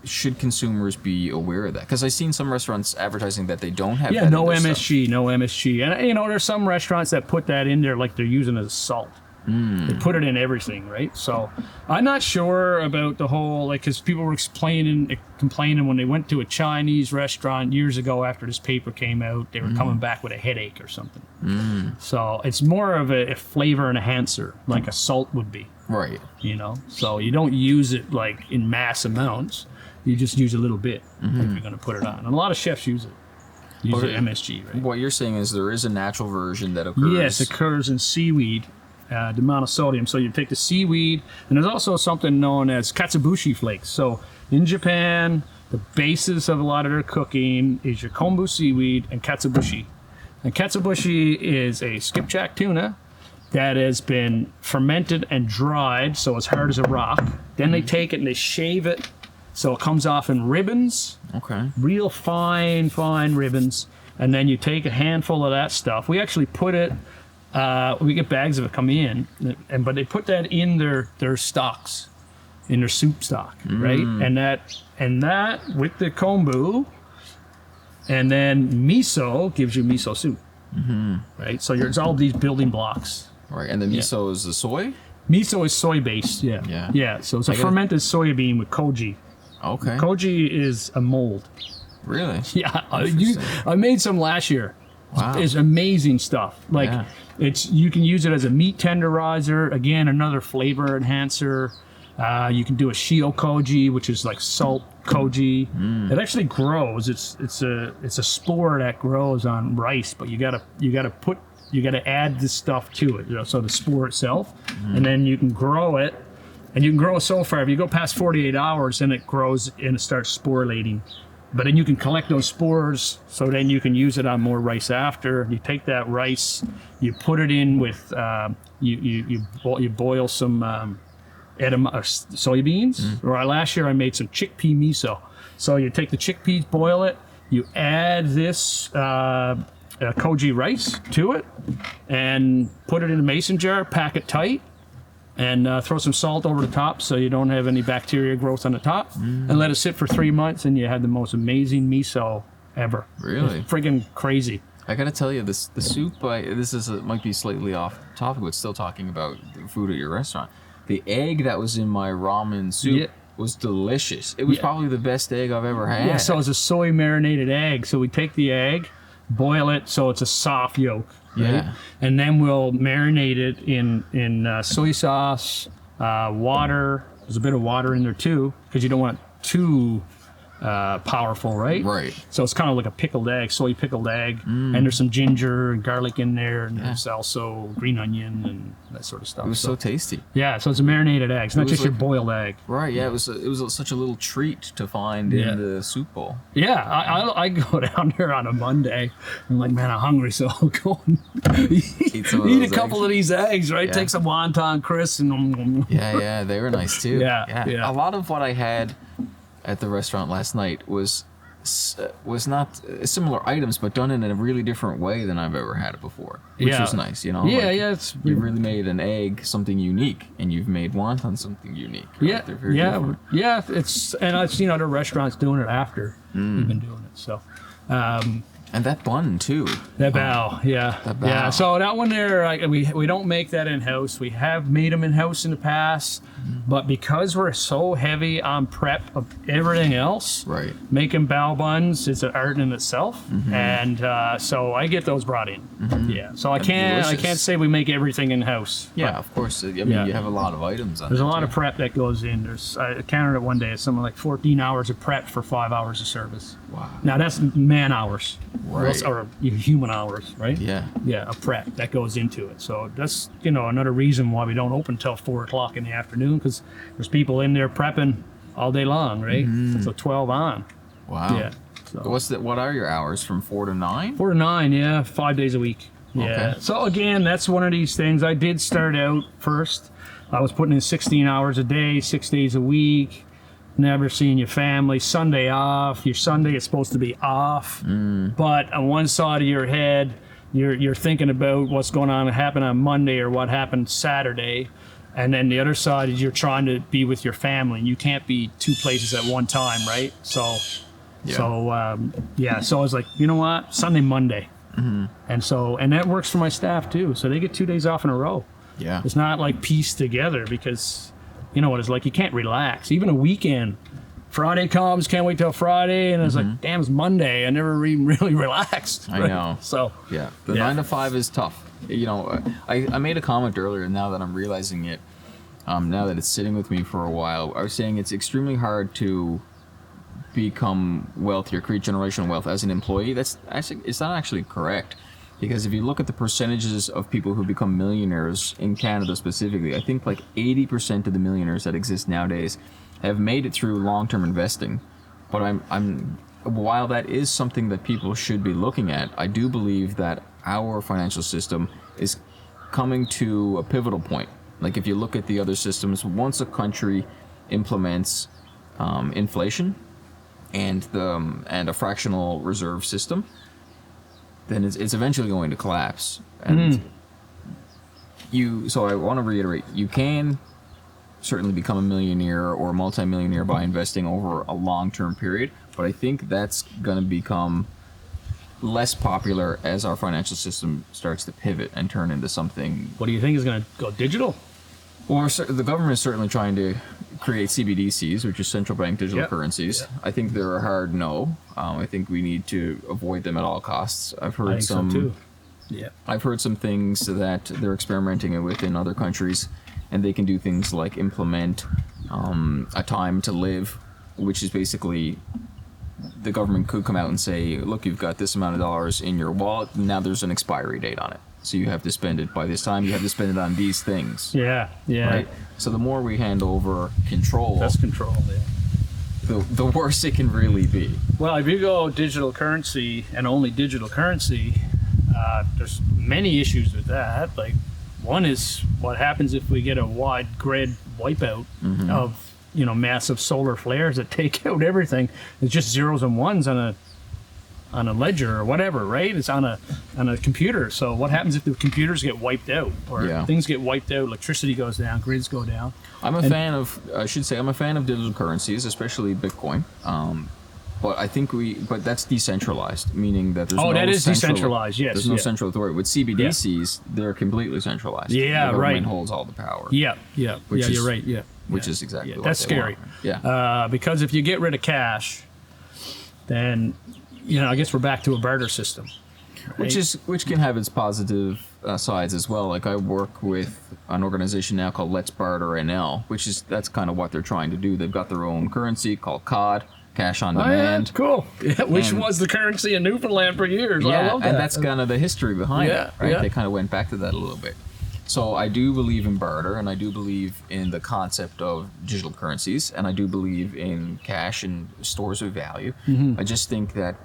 should consumers be aware of that? Because I've seen some restaurants advertising that they don't have that no MSG, no MSG. And, there's some restaurants that put that in there like they're using it as salt. They put it in everything, right? So I'm not sure about the whole, because people were complaining when they went to a Chinese restaurant years ago after this paper came out, they were coming back with a headache or something. So it's more of a flavor enhancer, like a salt would be. Right. So you don't use it like in mass amounts. You just use a little bit if you're going to put it on. And a lot of chefs use it. Use MSG, right? What you're saying is there is a natural version that occurs. Yes, it occurs in seaweed, the monosodium. So you take the seaweed, and there's also something known as katsuobushi flakes. So in Japan, the basis of a lot of their cooking is your kombu seaweed and katsuobushi. And katsuobushi is a skipjack tuna that has been fermented and dried, so it's hard as a rock. Then they take it and they shave it, so it comes off in ribbons. Okay. Real fine ribbons. And then you take a handful of that stuff. We actually put it, we get bags of it come in, but they put that in their stocks, in their soup stock, right? And that with the kombu, and then miso gives you miso soup, right? So it's all these building blocks. Right, and the miso is the soy? Miso is soy-based, yeah. So it's a fermented soybean with koji. Okay. Koji is a mold. Really? Yeah. I made some last year. Wow. It's amazing stuff. You can use it as a meat tenderizer. Again, another flavor enhancer. You can do a shio koji, which is like salt koji. It actually grows. It's a spore that grows on rice, but you gotta add this stuff to it. So the spore itself, and then you can grow it. And you can grow so far. If you go past 48 hours, then it grows and it starts sporulating. But then you can collect those spores, so then you can use it on more rice after. You take that rice, you put it in with, you boil some soybeans. Or last year I made some chickpea miso. So you take the chickpeas, boil it, you add this koji rice to it, and put it in a mason jar, pack it tight, and throw some salt over the top so you don't have any bacteria growth on the top, and let it sit for 3 months, and you have the most amazing miso ever. Really? It's friggin' crazy. I gotta tell you, the soup, might be slightly off topic, but still talking about the food at your restaurant. The egg that was in my ramen soup was delicious. It was probably the best egg I've ever had. Yeah, so it's a soy marinated egg. So we take the egg, boil it so it's a soft yolk. Right? Yeah. And then we'll marinate it in soy sauce, water. There's a bit of water in there too, because you don't want too powerful, right? Right. So it's kind of like a pickled egg, soy pickled egg, and there's some ginger and garlic in there, and there's also green onion and that sort of stuff. It was so tasty. Yeah, so it's a marinated egg. It's not just your boiled egg. Right. Yeah. It was such a little treat to find in the soup bowl. Yeah, I go down there on a Monday. I'm like, man, I'm hungry, so I'll go and eat a couple of these eggs, right? Yeah. Take some wonton crisps and Yeah, they were nice too. Yeah. A lot of what I had at the restaurant last night was not similar items, but done in a really different way than I've ever had it before, which was nice, you know. You really made an egg something unique, and you've made wonton something unique. Right? They're very different. And I've seen other restaurants doing it after we've been doing it. So. And that bun too. That bao, yeah. So that one there, we don't make that in house. We have made them in house in the past, but because we're so heavy on prep of everything else, right? Making bao buns is an art in itself, and so I get those brought in. Yeah. So I can't say we make everything in house. Yeah, of course. I mean, you have a lot of items on. There's a lot of prep that goes in. I counted it one day. It's something like 14 hours of prep for 5 hours of service. Wow. Now that's man hours. Right. Or human hours, right? Yeah. Yeah, a prep that goes into it. So that's, another reason why we don't open till 4 o'clock in the afternoon, because there's people in there prepping all day long, right? So 12 on. Wow. Yeah. So. What are your hours from 4 to 9? 4 to 9, yeah, 5 days a week. Yeah. Okay. So again, that's one of these things. I did start out first. I was putting in 16 hours a day, 6 days a week. Never seeing your family. Sunday off. Your Sunday is supposed to be off, but on one side of your head, you're thinking about what's going on and happen on Monday or what happened Saturday, and then the other side is you're trying to be with your family. And you can't be 2 places at one time, right? So I was like, you know what, Sunday, Monday, and that works for my staff too. So they get 2 days off in a row. Yeah, it's not like pieced together because. You know what it's like? You can't relax. Even a weekend. Friday comes, can't wait till Friday, and it's like, damn, it's Monday. I never even really relaxed. Right? I know. So yeah, the 9 to 5 is tough. I made a comment earlier. Now that I'm realizing it, now that it's sitting with me for a while, I was saying it's extremely hard to become wealthy or create generational wealth as an employee. It's not actually correct. Because if you look at the percentages of people who become millionaires in Canada specifically, I think like 80% of the millionaires that exist nowadays have made it through long-term investing. But while that is something that people should be looking at, I do believe that our financial system is coming to a pivotal point. Like if you look at the other systems, once a country implements inflation and a fractional reserve system, then it's eventually going to collapse. And so I want to reiterate, you can certainly become a millionaire or multimillionaire by investing over a long-term period, but I think that's going to become less popular as our financial system starts to pivot and turn into something. What do you think is going to go digital? Well, the government is certainly trying to create CBDCs, which is central bank digital currencies. Yeah. I think they're a hard no. I think we need to avoid them at all costs. I've heard so too. Yeah. I've heard some things that they're experimenting with in other countries, and they can do things like implement a time to live, which is basically the government could come out and say, look, you've got this amount of dollars in your wallet, now there's an expiry date on it. So you have to spend it by this time. You have to spend it on these things. Yeah. Right? So the more we hand over control, that's control. Yeah. The worse it can really be. Well, if you go digital currency and only digital currency, there's many issues with that. Like, one is what happens if we get a wide grid wipeout of massive solar flares that take out everything. It's just zeros and ones on a ledger or whatever, right? It's on a computer. So what happens if the computers get wiped out or things get wiped out, electricity goes down, grids go down? I'm a fan of digital currencies, especially Bitcoin. But I think but that's decentralized, meaning that there's that is decentralized, yes. There's no central authority. With CBDCs, they're completely centralized. Yeah, the right. government holds all the power. Yeah. You're right. Yeah. Which is exactly what that's scary. Want. Yeah. Because if you get rid of cash, then I guess we're back to a barter system, right? which can have its positive sides as well. Like I work with an organization now called Let's Barter NL, that's kind of what they're trying to do. They've got their own currency called COD, cash on demand. Yeah, cool. Yeah, which was the currency in Newfoundland for years. Yeah, I love that. And that's kind of the history behind it, right? Yeah. They kind of went back to that a little bit. So I do believe in barter, and I do believe in the concept of digital currencies, and I do believe in cash and stores of value. Mm-hmm. I just think that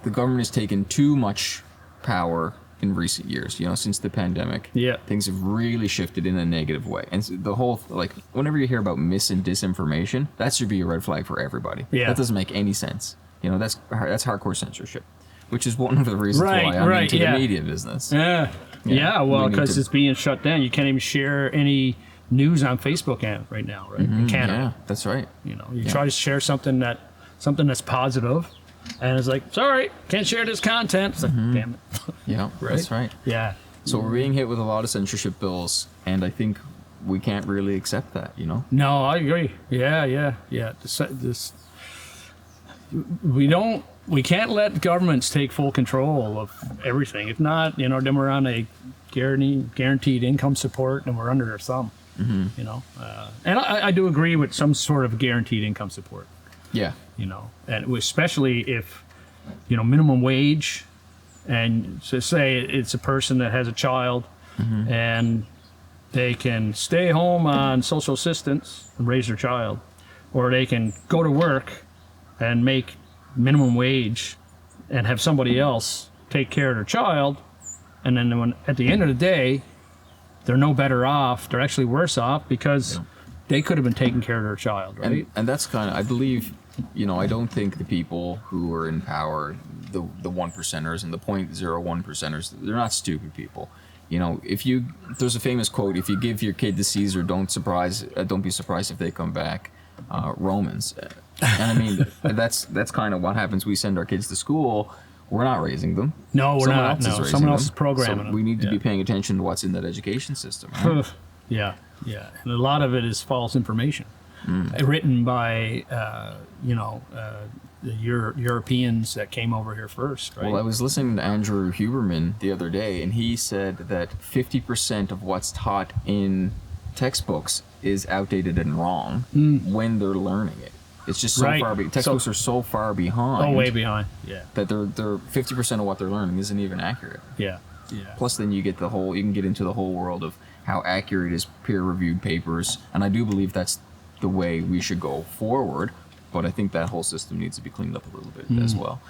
the government has taken too much power in recent years, since the pandemic. Yeah. Things have really shifted in a negative way. And so the whole, whenever you hear about mis and disinformation, that should be a red flag for everybody. Yeah. That doesn't make any sense. That's hardcore censorship, which is one of the reasons why I'm into the media business. Yeah, well, because it's being shut down. You can't even share any news on Facebook right now, right? In Canada. Yeah, that's right. You try to share something that's positive, and it's like, sorry, can't share this content. It's like, damn it. Yeah, that's right. Yeah. So we're being hit with a lot of censorship bills, and I think we can't really accept that, No, I agree. Yeah. We can't let governments take full control of everything. If not, then we're on a guaranteed income support, and we're under their thumb. And I do agree with some sort of guaranteed income support. Yeah. And especially if, minimum wage, and so say it's a person that has a child, and they can stay home on social assistance and raise their child, or they can go to work and make minimum wage and have somebody else take care of their child, and then at the end of the day they're no better off, they're actually worse off because they could have been taking care of their child, right? And that's kind of, I believe, I don't think the people who are in power, the 1%ers and the 0.01%ers, they're not stupid people. There's a famous quote: if you give your kid to Caesar, don't be surprised if they come back Romans. And I mean, that's kind of what happens. We send our kids to school. We're not raising them. No, we're not. Someone else is them. programming them. We need to be paying attention to what's in that education system. Right? Yeah. And a lot of it is false information, written by, the Europeans that came over here first, right? Well, I was listening to Andrew Huberman the other day, and he said that 50% of what's taught in textbooks is outdated and wrong when they're learning it. It's just so far textbooks are so far behind. Oh, way behind. Yeah. That they're 50% of what they're learning isn't even accurate. Yeah. Plus, then you can get into the whole world of how accurate is peer-reviewed papers, and I do believe that's the way we should go forward. But I think that whole system needs to be cleaned up a little bit as well.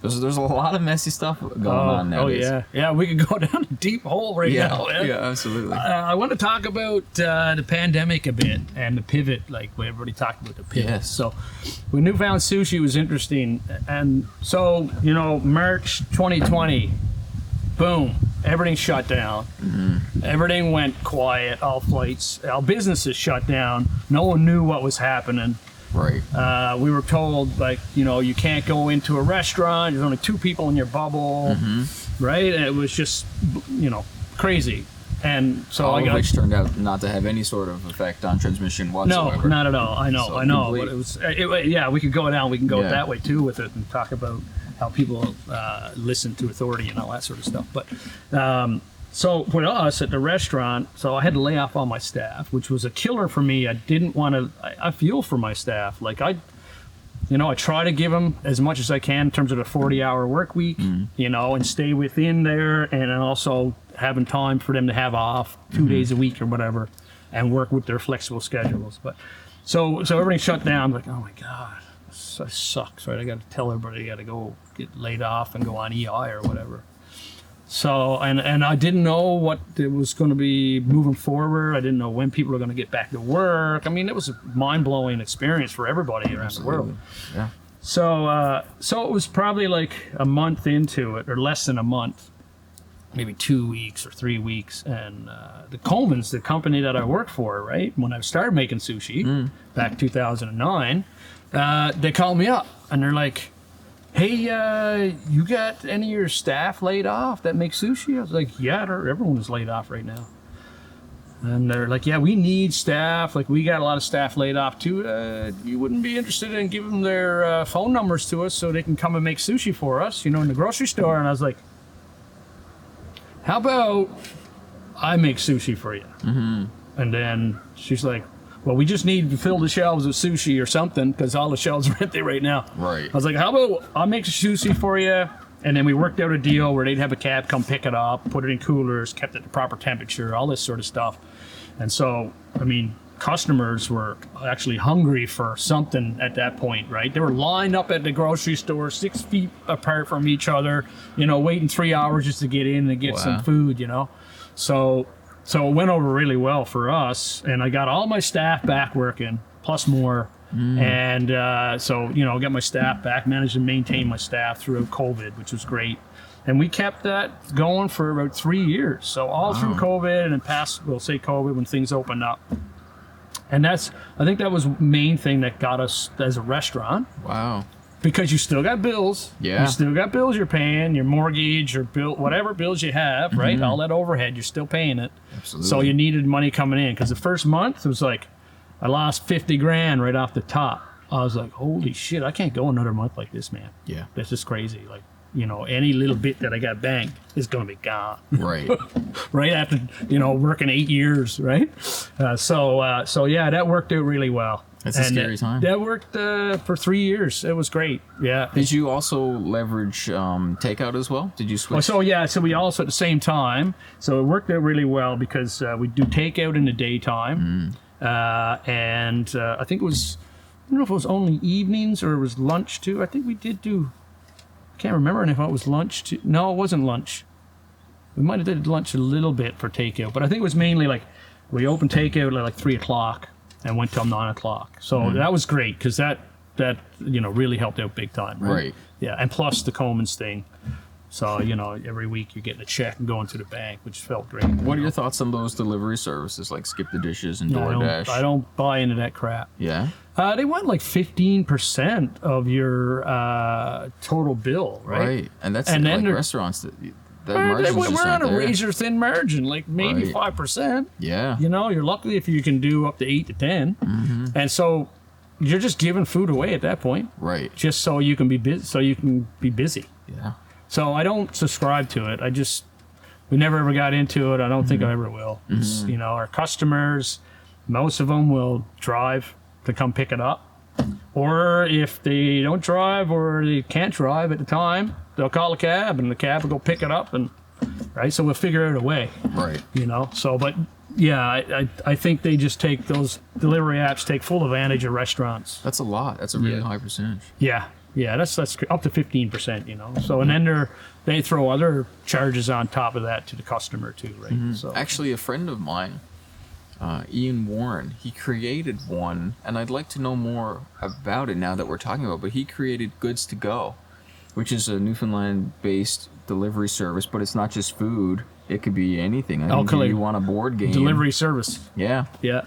There's a lot of messy stuff going on nowadays. Yeah. We could go down a deep hole now. Yeah, absolutely. I want to talk about the pandemic a bit and the pivot, like we already talked about the pivot. Yes. So, with Newfound Sushi was interesting, and so March 2020, boom, everything shut down. Everything went quiet. All flights, all businesses shut down. No one knew what was happening. Right. We were told, you can't go into a restaurant. There's only 2 people in your bubble, right? And it was just, crazy. And so all of which turned out not to have any sort of effect on transmission whatsoever. No, not at all. I know. But it was, we could go down. We can go that way too with it and talk about how people listen to authority and all that sort of stuff. But so with us at the restaurant, so I had to lay off all my staff, which was a killer for me. I didn't want to. I feel for my staff. I try to give them as much as I can in terms of the 40-hour work week, and stay within there, and also having time for them to have off 2 days a week or whatever, and work with their flexible schedules. But so everything shut down. I'm like, oh my God, this sucks, right? I got to tell everybody I got to go get laid off and go on EI or whatever. So, and I didn't know what it was going to be moving forward. I didn't know when people were going to get back to work. I mean, it was a mind-blowing experience for everybody around the world. Yeah. So it was probably like a month into it, or less than a month, maybe 2 weeks or 3 weeks. And the Coleman's, the company that I work for, right, when I started making sushi back in 2009, they called me up and they're like, hey, you got any of your staff laid off that make sushi? I was like, yeah, everyone is laid off right now. And they're like, yeah, we need staff. Like, we got a lot of staff laid off too. You wouldn't be interested in giving their phone numbers to us so they can come and make sushi for us, in the grocery store? And I was like, how about I make sushi for you? And then she's like, well, we just need to fill the shelves with sushi or something because all the shelves are empty right now. Right. I was like, how about I'll make sushi for you? And then we worked out a deal where they'd have a cab come pick it up, put it in coolers, kept it at the proper temperature, all this sort of stuff. And so, I mean, customers were actually hungry for something at that point, right? They were lined up at the grocery store 6 feet apart from each other, waiting 3 hours just to get in and get some food, So it went over really well for us, and I got all my staff back working, plus more. And so, got my staff back, managed to maintain my staff throughout COVID, which was great. And we kept that going for about 3 years. So all through COVID and then past, we'll say COVID, when things opened up. And I think that was the main thing that got us as a restaurant. Wow. Because you still got bills. Yeah. You still got bills you're paying, your mortgage, your bill, whatever bills you have, right? All that overhead, you're still paying it. Absolutely. So you needed money coming in. Because the first month, it was like, I lost 50 grand right off the top. I was like, holy shit, I can't go another month like this, man. Yeah. That's just crazy. Like, any little bit that I got banked is going to be gone. Right. Right after, working 8 years, right? So yeah, that worked out really well. That's a scary time. That worked for 3 years. It was great. Yeah. Did you also leverage takeout as well? Did you switch? So we also at the same time. So it worked out really well because we do takeout in the daytime. And I think it was, I don't know if it was only evenings or it was lunch too. I think we did do, I can't remember if it was lunch too. No, it wasn't lunch. We might have did lunch a little bit for takeout, but I think it was mainly like we opened takeout at like 3 o'clock and went till 9 o'clock. So that was great because that really helped out big time. Right. Yeah, and plus the Coleman's thing. So, every week you're getting a check and going to the bank, which felt great. What are your thoughts on those delivery services like Skip the Dishes and DoorDash? I don't buy into that crap. Yeah? They want like 15% of your total bill, right? Right. And that's like restaurants that margins we're just on aren't a there. razor thin margin, like maybe 5%. Yeah. You're lucky if you can do up to 8 to 10. And so you're just giving food away at that point. Right. Just so you can be busy. Yeah. So I don't subscribe to it. We never ever got into it. I don't think I ever will. It's, our customers, most of them will drive to come pick it up. Or if they don't drive or they can't drive at the time, they'll call a cab and the cab will go pick it up. Right? So we'll figure out a way. Right. So, but yeah, I think they just take those delivery apps, take full advantage of restaurants. That's a lot. That's a really high percentage. Yeah. Yeah, that's up to 15%, So, and then they throw other charges on top of that to the customer too, right? So actually, a friend of mine, Ian Warren, he created one, and I'd like to know more about it now that we're talking about. But he created Goods to Go, which is a Newfoundland-based delivery service, but it's not just food; it could be anything. I think you want a board game delivery service. Yeah. Yeah.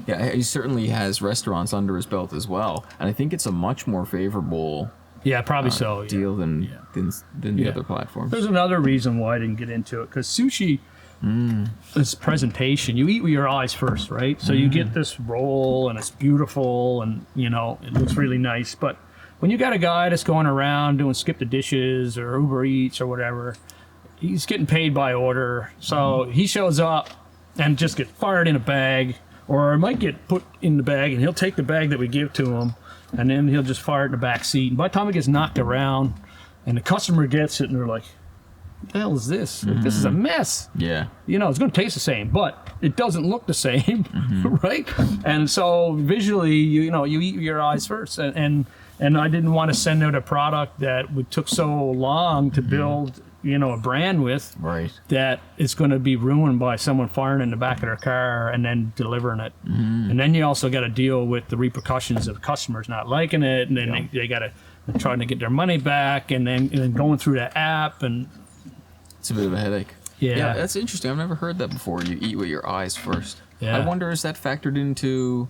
Yeah, he certainly has restaurants under his belt as well, and I think it's a much more favorable deal than the other platforms. There's another reason why I didn't get into it, because sushi, this presentation, you eat with your eyes first, right? So you get this roll, and it's beautiful, and it looks really nice, but when you got a guy that's going around doing Skip the Dishes or Uber Eats or whatever, he's getting paid by order, so he shows up and just gets fired in a bag. Or it might get put in the bag, and he'll take the bag that we give to him, and then he'll just fire it in the back seat. And by the time it gets knocked around, and the customer gets it, and they're like, what the hell is this? Like, this is a mess. Yeah. It's going to taste the same, but it doesn't look the same, right? And so visually, you eat with your eyes first. And I didn't want to send out a product that took so long to build a brand with, right, that it's going to be ruined by someone firing in the back of their car and then delivering it. And then you also got to deal with the repercussions of customers not liking it, and then they got to trying to get their money back, and then going through the app, and it's a bit of a headache. Yeah, that's interesting. I've never heard that before. You eat with your eyes first. I wonder, is that factored into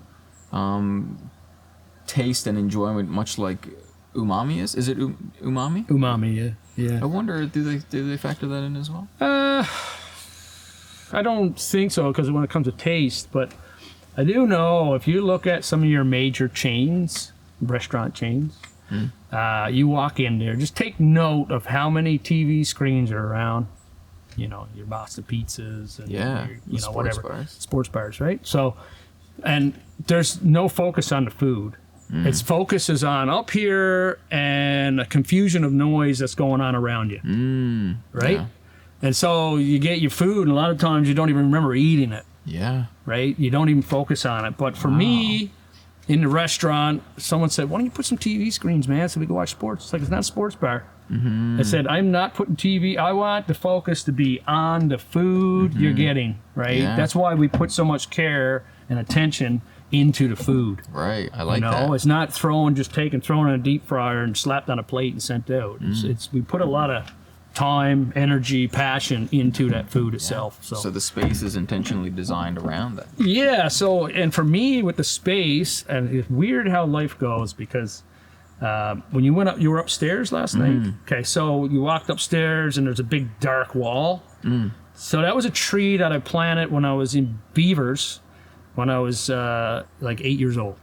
taste and enjoyment, much like umami is? Is it umami? Umami, yeah. I wonder, do they factor that in as well? I don't think so, because when it comes to taste, but I do know if you look at some of your major chains, restaurant chains, you walk in there, just take note of how many TV screens are around. Your Boston Pizzas and your, sports whatever bars. Sports bars, right? So and there's no focus on the food. Its focus is on up here and a confusion of noise that's going on around you, right? Yeah. And so you get your food, and a lot of times you don't even remember eating it. Yeah. Right? You don't even focus on it. But for me, in the restaurant, someone said, "Why don't you put some TV screens, man, so we can watch sports?" It's like, it's not a sports bar. I said, I'm not putting TV. I want the focus to be on the food you're getting, right? Yeah. That's why we put so much care and attention into the food. Right. I like that. It's not thrown in a deep fryer and slapped on a plate and sent out. It's we put a lot of time, energy, passion into that food itself. So the space is intentionally designed around that. Yeah. So, and for me with the space, and it's weird how life goes, because when you went up, you were upstairs last night. Okay. So you walked upstairs and there's a big dark wall. So that was a tree that I planted when I was in Beavers, when I was like 8 years old.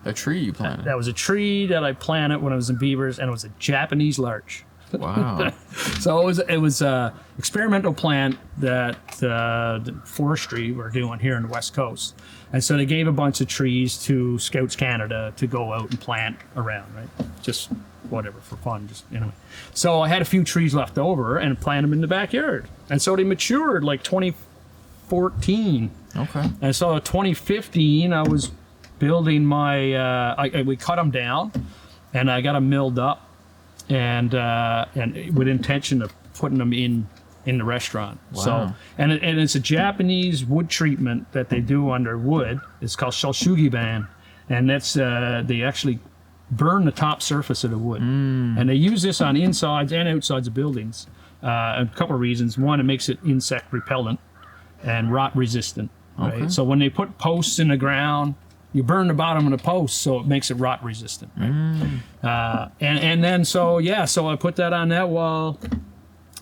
A tree you planted? That was a tree that I planted when I was in Beavers, and it was a Japanese larch. Wow. So it was a experimental plant that the forestry were doing here in the West Coast. And so they gave a bunch of trees to Scouts Canada to go out and plant around, right? Just whatever, for fun, just anyway. So I had a few trees left over and planted them in the backyard. And so they matured like 2014. Okay. And so 2015, I was building my, we cut them down and I got them milled up. And with intention of putting them in the restaurant. Wow. So and it's a Japanese wood treatment that they do under wood. It's called Shoshugiban, and that's they actually burn the top surface of the wood, and they use this on insides and outsides of buildings. A couple of reasons. One, it makes it insect repellent and rot resistant. Right. Okay. So when they put posts in the ground, you burn the bottom of the post, so it makes it rot resistant. Right? And then so I put that on that wall,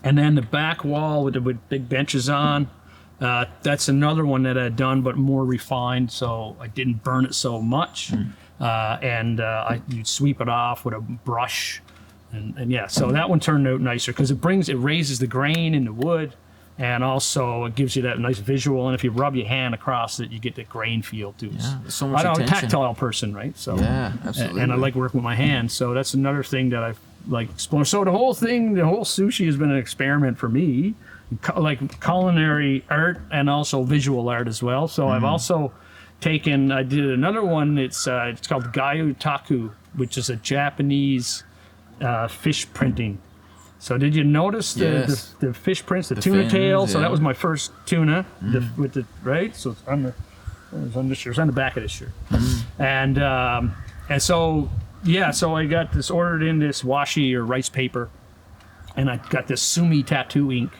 and then the back wall with big benches on. That's another one that I'd done, but more refined, so I didn't burn it so much. You'd sweep it off with a brush, and so that one turned out nicer because it raises the grain in the wood. And also, it gives you that nice visual. And if you rub your hand across it, you get the grain feel too. Yeah, there's so much I'm attention. a tactile person, right? So yeah, absolutely. And I like working with my hands. So that's another thing that I've like explored. So the whole sushi has been an experiment for me, like culinary art and also visual art as well. So I've also I did another one. It's called Gyu Taku, which is a Japanese fish printing. So did you notice the fish prints, the tuna fins, tail? So that was my first tuna with the right. So it's on the shirt, it's on the back of the shirt, and so so I got this ordered in this washi or rice paper, and I got this sumi tattoo ink,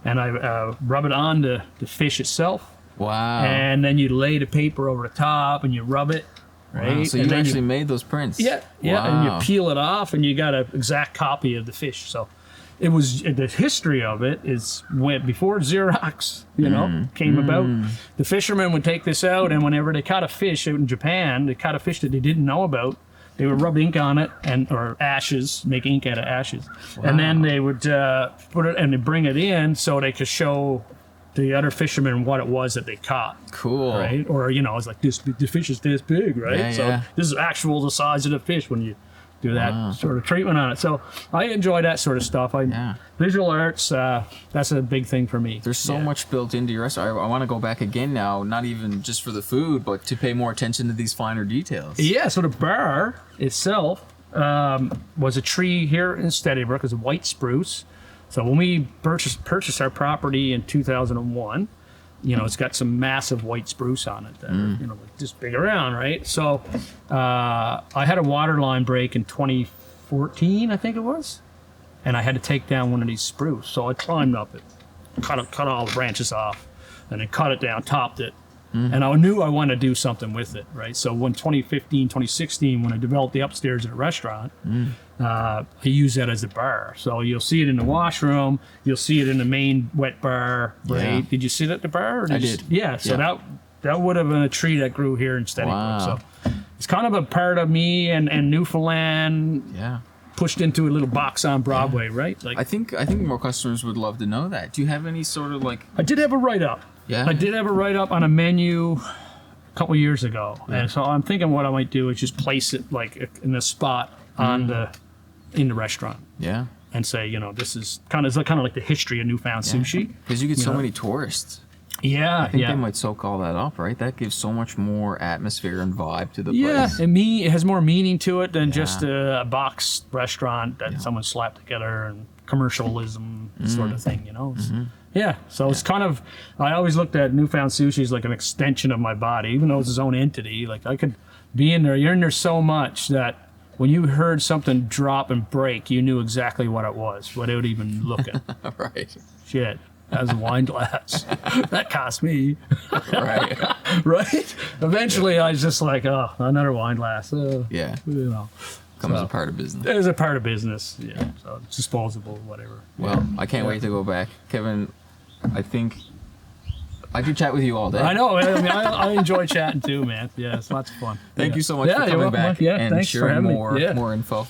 and I rub it on the fish itself. Wow! And then you lay the paper over the top, and you rub it. Right. Wow, so you actually made those prints. Yeah, wow. And you peel it off, and you got an exact copy of the fish. So it was the history of it is before Xerox, came about. The fishermen would take this out, and whenever they caught a fish out in Japan, they caught a fish that they didn't know about. They would rub ink on it or ashes, make ink out of ashes, and then they would put it and they bring it in so they could show the other fishermen what it was that they caught. Cool. Right? Or, it's like the fish is this big, right? Yeah, so this is actual the size of the fish when you do that sort of treatment on it. So I enjoy that sort of stuff. Visual arts, that's a big thing for me. There's so much built into your restaurant. I want to go back again now, not even just for the food, but to pay more attention to these finer details. Yeah, so the bar itself was a tree here in Steady Brook. It's a white spruce. So when we purchased our property in 2001, it's got some massive white spruce on it that are, like this big around, right? So I had a water line break in 2014, I think it was, and I had to take down one of these spruce. So I climbed up it, cut all the branches off, and then cut it down, topped it. And I knew I wanted to do something with it, right? So when 2015, 2016, when I developed the upstairs of the restaurant, I used that as a bar. So you'll see it in the washroom, you'll see it in the main wet bar, right? Yeah. Did you sit at the bar? I did. Yeah, so that would have been a tree that grew here in Steady Brook. So it's kind of a part of me and Newfoundland. Yeah. Pushed into a little box on Broadway, right? Like I think more customers would love to know that. Do you have any sort of like? I did have a write-up. Yeah. I did have a write-up on a menu couple years ago, and so I'm thinking what I might do is just place it like in a spot in the restaurant. Yeah. And say, this is kind of like the history of Newfound Sushi. Because you get so many tourists. Yeah, I think they might soak all that up, right? That gives so much more atmosphere and vibe to the place. Yeah, and it has more meaning to it than just a box restaurant that someone slapped together and commercialism sort of thing, Yeah, so it's kind of, I always looked at Newfound Sushi as like an extension of my body, even though it's its own entity. Like I could be in there, you're in there so much that when you heard something drop and break, you knew exactly what it was, without even looking. Right. Shit. As a wine glass. That cost me. Right. Right? Eventually, I was just like, oh, another wine glass. Yeah. Comes a part of business. It is a part of business. Yeah. So it's disposable, whatever. Well, I can't wait to go back. Kevin, I think I could chat with you all day. I know. I mean, I enjoy chatting too, man. Yeah, it's lots of fun. Thank you so much for coming back and thanks for sharing having more info.